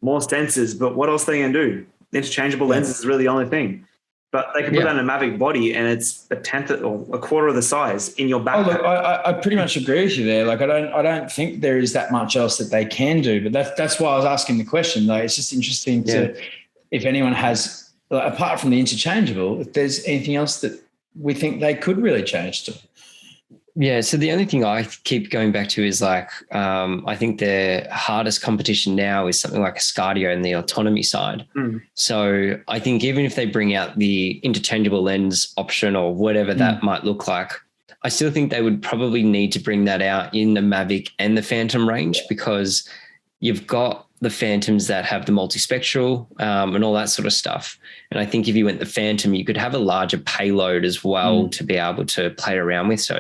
more sensors, but what else are they going to do? Interchangeable lenses is really the only thing. But they can put that in a Mavic body and it's a tenth or a quarter of the size in your backpack. Look, I pretty much agree with you there. Like I don't think there is that much else that they can do. But that's why I was asking the question. Like it's just interesting if anyone has, apart from the interchangeable, if there's anything else that we think they could really change to. Yeah, so the only thing I keep going back to is I think their hardest competition now is something like a Skydio in the autonomy side. So I think even if they bring out the interchangeable lens option or whatever that might look like, I still think they would probably need to bring that out in the Mavic and the Phantom range because you've got the Phantoms that have the multispectral and all that sort of stuff. And I think if you went the Phantom, you could have a larger payload as well to be able to play around with. So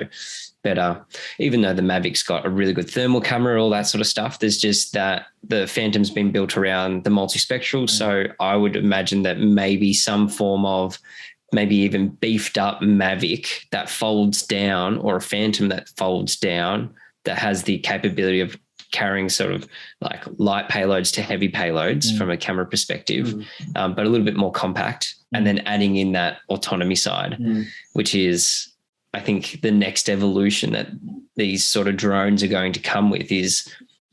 better, even though the Mavic's got a really good thermal camera, all that sort of stuff, there's just that the Phantom's been built around the multispectral. So I would imagine that maybe some form of maybe even beefed up Mavic that folds down or a Phantom that folds down that has the capability of carrying sort of like light payloads to heavy payloads from a camera perspective, but a little bit more compact, and then adding in that autonomy side, which is, I think, the next evolution that these sort of drones are going to come with is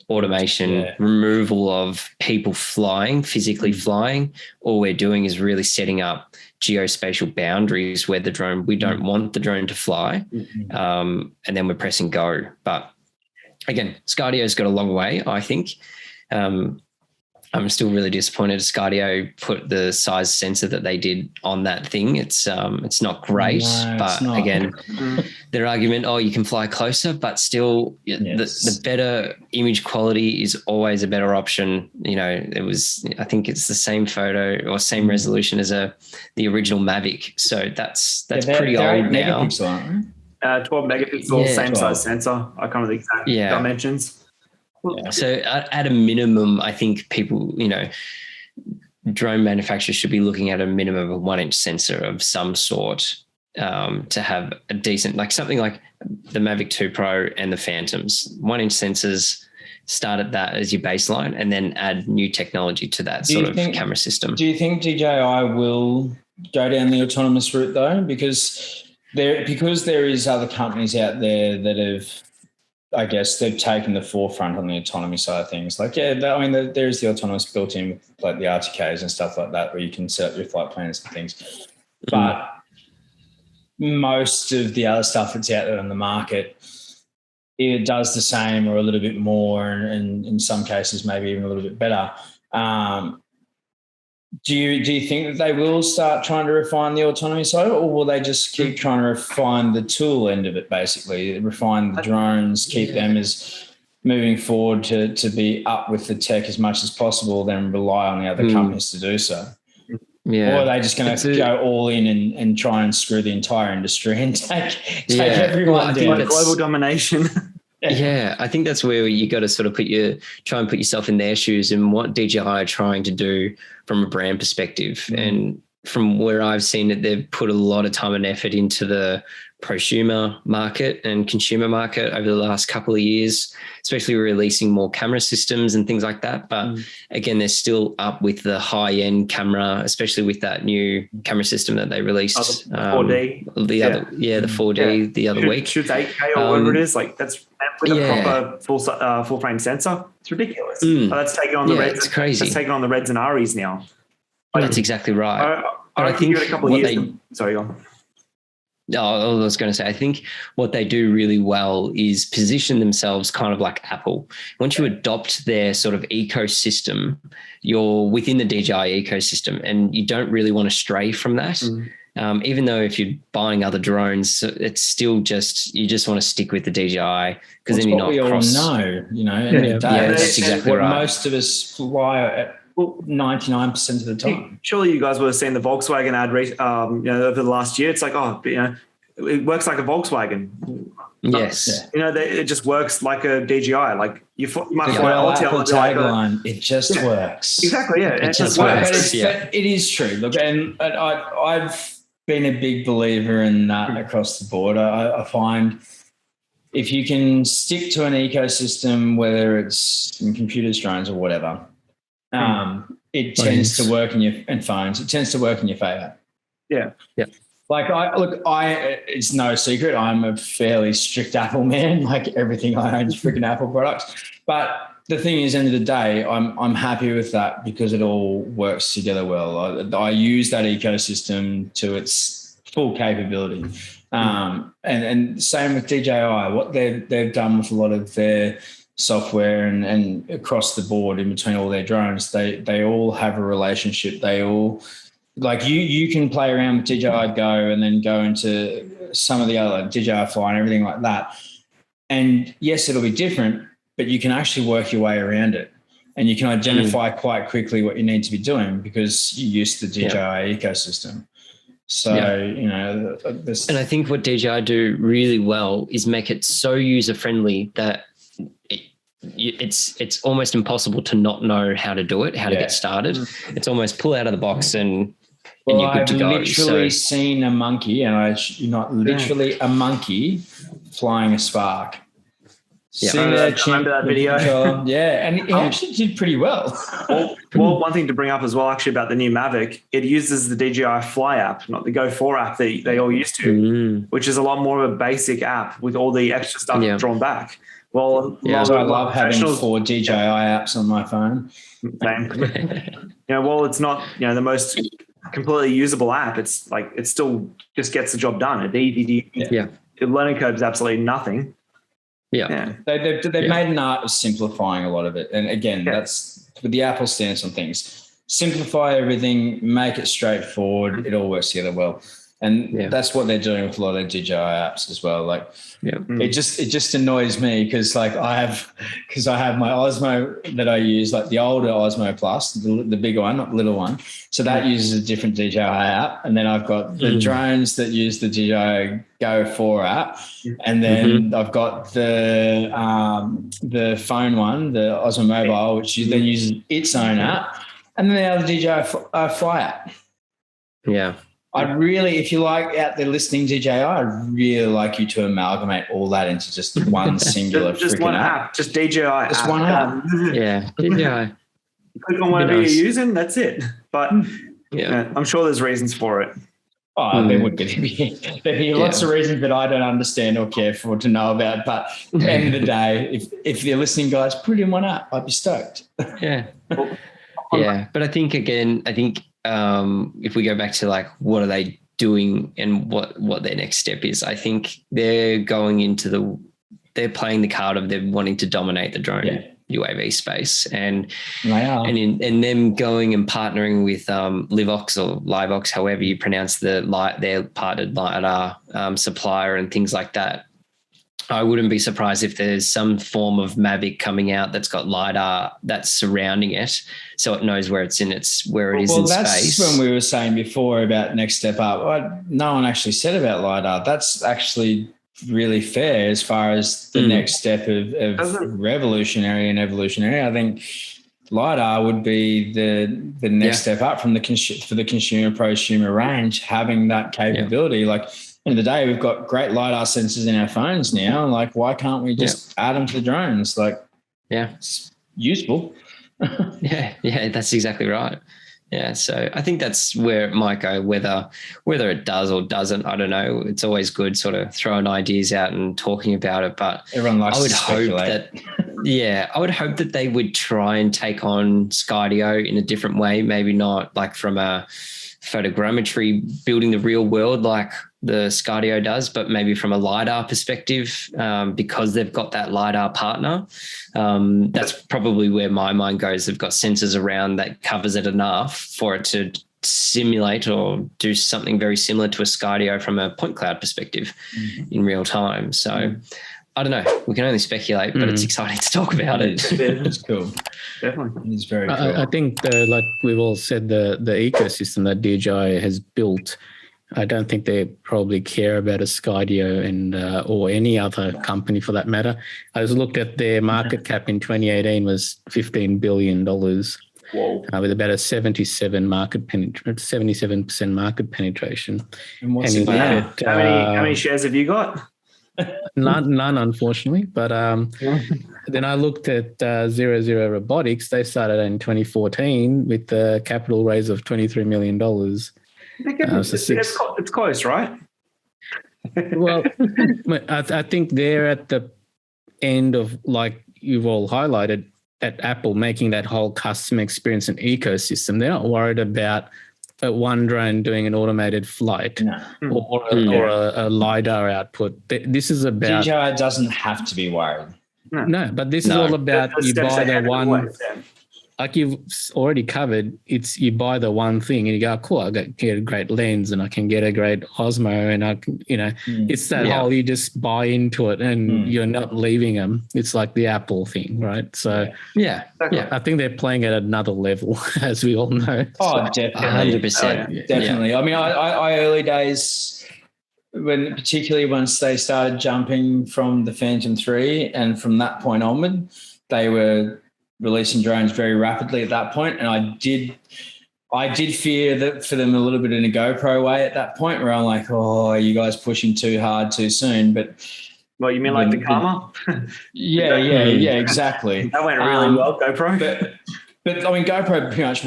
automation, removal of people flying, physically flying. All we're doing is really setting up geospatial boundaries where we don't want the drone to fly, and then we're pressing go. But again, Scardio's got a long way, I think. I'm still really disappointed Scardio put the size sensor that they did on that thing. It's not great, but again, their argument, you can fly closer, but still the better image quality is always a better option. You know, I think it's the same photo or same resolution as the original Mavic. So that's pretty old now. 12 megapixel, same 12. Size sensor. I can't remember the exact dimensions. Yeah. So at a minimum, I think people, drone manufacturers should be looking at a minimum of a 1-inch sensor of some sort to have a decent, like something like the Mavic 2 Pro and the Phantoms. 1-inch sensors, start at that as your baseline and then add new technology to that camera system. Do you think DJI will go down the autonomous route though? Because there is other companies out there that have, I guess, they've taken the forefront on the autonomy side of things. Like, there's the autonomous built in with like the RTKs and stuff like that, where you can set up your flight plans and things. But most of the other stuff that's out there on the market, it does the same or a little bit more, and in some cases maybe even a little bit better. Do you think that they will start trying to refine the autonomy side, or will they just keep trying to refine the tool end of it, basically, refine the drones, keep them as moving forward to be up with the tech as much as possible, then rely on the other companies to do so? Yeah. Or are they just going to go all in and try and screw the entire industry and take everyone down? Global domination. Yeah, I think that's where you got to sort of try and put yourself in their shoes and what DJI are trying to do from a brand perspective. And from where I've seen it, they've put a lot of time and effort into the prosumer market and consumer market over the last couple of years, especially releasing more camera systems and things like that. But again, they're still up with the high-end camera, especially with that new camera system that they released. The 4D. The 4D the other week. Shoots 8K or whatever it is. Like that's with a proper full frame sensor. It's ridiculous. That's taking on the Reds. It's crazy. That's taking on the Reds and Aries now. That's exactly right. I think give it a couple of years. Sorry, go on. No, I was going to say, I think what they do really well is position themselves kind of like Apple. Once you adopt their sort of ecosystem, you're within the DJI ecosystem and you don't really want to stray from that. Even though if you're buying other drones, it's still you just want to stick with the DJI because then you're not cross. That's exactly right. Most of us fly at 99% of the time. Surely you guys would have seen the Volkswagen ad over the last year. It's like, it works like a Volkswagen. Yes. It just works like a DJI. Like you might fly Apple tagline. It just works. Exactly. Yeah. It just works. But it is true. Look, and I've been a big believer in that across the board. I find if you can stick to an ecosystem, whether it's in computers, drones, or whatever, it tends to work in phones. It tends to work in your favor. Yeah. Yeah. Like it's no secret, I'm a fairly strict Apple man. Like everything I own is freaking Apple products. But the thing is, end of the day, I'm happy with that because it all works together well. I use that ecosystem to its full capability. And same with DJI. What they've done with a lot of their software and across the board in between all their drones, they all have a relationship. They all, like you can play around with DJI Go and then go into some of the other DJI Fly and everything like that. And yes, it'll be different, but you can actually work your way around it and you can identify quite quickly what you need to be doing because you use the DJI ecosystem. So, and I think what DJI do really well is make it so user-friendly that it's almost impossible to not know how to do it, how to get started. It's almost pull out of the box and you're good to go. I've literally seen a monkey, and literally a monkey flying a Spark. Yeah, I remember that video. And he actually did pretty well. Well, one thing to bring up as well, actually, about the new Mavic, it uses the DJI Fly app, not the Go 4 app that they all used to, which is a lot more of a basic app with all the extra stuff drawn back. Well, I love having 4 DJI apps on my phone. Same. Well, it's not the most completely usable app. It's like it still just gets the job done. The learning curve is absolutely nothing. Yeah. They've made an art of simplifying a lot of it. And again, that's what the Apple stance on things. Simplify everything, make it straightforward. It all works together well. And that's what they're doing with a lot of DJI apps as well. Like, it just annoys me because I have my Osmo that I use, like the older Osmo Plus, the bigger one, not the little one. So that uses a different DJI app, and then I've got the drones that use the DJI Go 4 app, and then I've got the phone one, the Osmo Mobile, which then uses its own app, and then the other DJI Fly app. Yeah. I'd really, if you like out there listening DJI, I'd really like you to amalgamate all that into just one singular just one app. Just DJI just app. one app. Yeah, DJI. Click on whatever you're using, that's it. But I'm sure there's reasons for it. Oh, there would be. There'd be lots of reasons that I don't understand or care for to know about. But at the end of the day, if you're listening, guys, put it in one app. I'd be stoked. Yeah. Yeah. But I think if we go back to like what are they doing and what their next step is, I think they're going they're playing the card of them wanting to dominate the drone UAV space, and them going and partnering with Livox, however you pronounce their partnered LiDAR supplier and things like that. I wouldn't be surprised if there's some form of Mavic coming out that's got LiDAR that's surrounding it, so it knows where it is in space. Well, that's when we were saying before about next step up. No one actually said about LiDAR. That's actually really fair as far as the next step of revolutionary and evolutionary. I think LiDAR would be the next step up from for the consumer prosumer range, having that capability. Like, end of the day, we've got great LiDAR sensors in our phones now. Like, why can't we just add them to the drones? Like, it's useful. Yeah, that's exactly right. Yeah, so I think that's where it might go, whether it does or doesn't, I don't know. It's always good sort of throwing ideas out and talking about it, but everyone likes to speculate. I would hope that they would try and take on Skydio in a different way, maybe not like from a photogrammetry, building the real world like the Skydio does, but maybe from a LiDAR perspective, because they've got that LiDAR partner. That's probably where my mind goes. They've got sensors around that covers it enough for it to simulate or do something very similar to a Skydio from a point cloud perspective in real time. So I don't know. We can only speculate, but it's exciting to talk about it. It's cool. Definitely. It's very cool. I think, like we've all said, the ecosystem that DJI has built, I don't think they probably care about a Skydio and or any other company for that matter. I just looked at their market cap in 2018 was $15 billion. Whoa. With about a 77% market penetration. And what's it now? How many shares have you got? None, unfortunately. But then I looked at Zero Robotics. They started in 2014 with a capital raise of $23 million. It's close, right? Well, I think they're at the end of, like you've all highlighted, at Apple making that whole customer experience and ecosystem. They're not worried about one drone doing an automated flight or a LiDAR output. This is about... DJI doesn't have to be worried. No, but this is all about you buy the one... Like you've already covered, it's you buy the one thing and you go, cool, I get a great lens and I can get a great Osmo and I can, it's that whole, you just buy into it and you're not leaving them. It's like the Apple thing, right? So I think they're playing at another level, as we all know. Oh, definitely. 100%. Definitely. I mean, I early days, particularly once they started jumping from the Phantom 3 and from that point onward, they were releasing drones very rapidly at that point, and I did fear that for them a little bit in a GoPro way at that point, where I'm like, oh, are you guys pushing too hard too soon? But well, you mean like the Karma? Yeah, exactly. That went really well, GoPro. But I mean, GoPro pretty much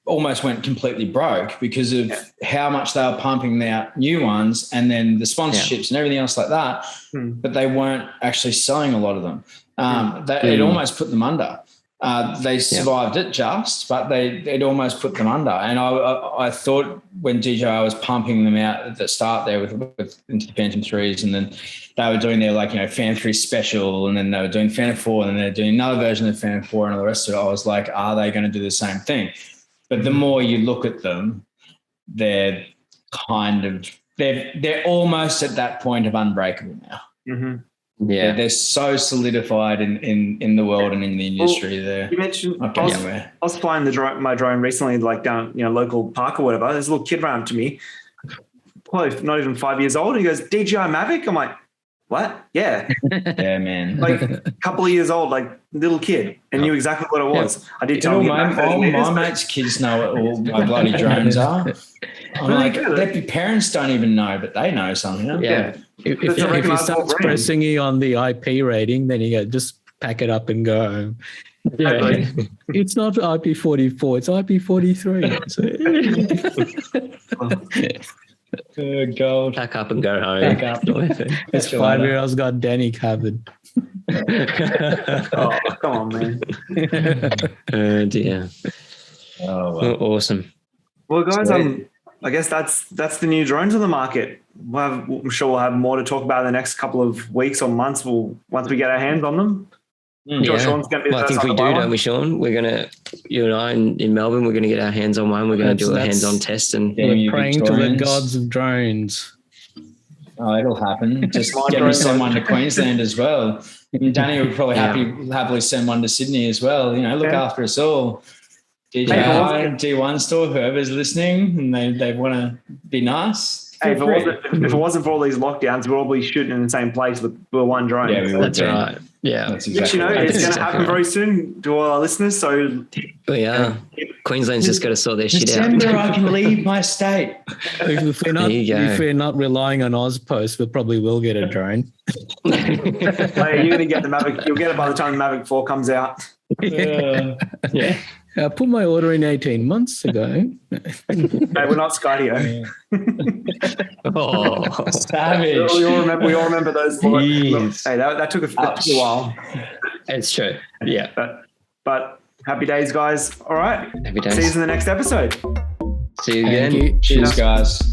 almost went completely broke because of how much they were pumping out new ones, and then the sponsorships and everything else like that. But they weren't actually selling a lot of them. It almost put them under. They survived it but it almost put them under. And I thought when DJI was pumping them out at the start there with into the Phantom 3s, and then they were doing their Phantom 3 special, and then they were doing Phantom 4, and then they're doing another version of Phantom 4 and all the rest of it. I was like, are they going to do the same thing? But the more you look at them, they're they're almost at that point of unbreakable now. Mm-hmm. Yeah, they're so solidified in the world and in the industry. There, you mentioned I was flying my drone recently, down local park or whatever. There's a little kid ran up to me, probably not even 5 years old. He goes, "DJI Mavic." I'm like, "What?" Yeah, yeah, man. A couple of years old, little kid, and knew exactly what it was. I did tell him. My mates' kids know what all my bloody drones are. I'm like, their parents don't even know, but they know something. Yeah. If he starts pressing you on the IP rating, then you go, just pack it up and go home. Yeah. It's not IP44, it's IP43. Oh, God. Pack up and go home. Pack up. This 5-year-old's got Danny covered. Oh, come on, man. Oh, dear. Oh, well. Awesome. Well, guys, I guess that's the new drones on the market. I'm sure we'll have more to talk about in the next couple of weeks or months. Once we get our hands on them. Yeah. Sean's going to be I think we do, don't we, Sean? We're going to, you and I in Melbourne, we're going to get our hands on one. We're going to do a hands-on test. And we're praying to the gods of drones. Oh, it'll happen. Just get me someone to Queensland as well. And Danny would probably happily send one to Sydney as well. Look after us all. DJI, G1 store, whoever's listening, and they want to be nice. Hey, if it wasn't for all these lockdowns, we're probably shooting in the same place with one drone. Yeah, that's right. Yeah, that's exactly it's going to happen very soon to all our listeners. So, Queensland's just got to sort their shit out. December, I can leave my state. If we're not relying on Ozpost, we probably will get a drone. You're going to get the Mavic. You'll get it by the time the Mavic 4 comes out. Yeah. I put my order in 18 months ago. Hey, we're not Skydio. Oh, savage. We all remember those. Hey, that took a while. It's true. Yeah. But happy days, guys. All right. Happy days. See you in the next episode. See you again. Cheers, guys.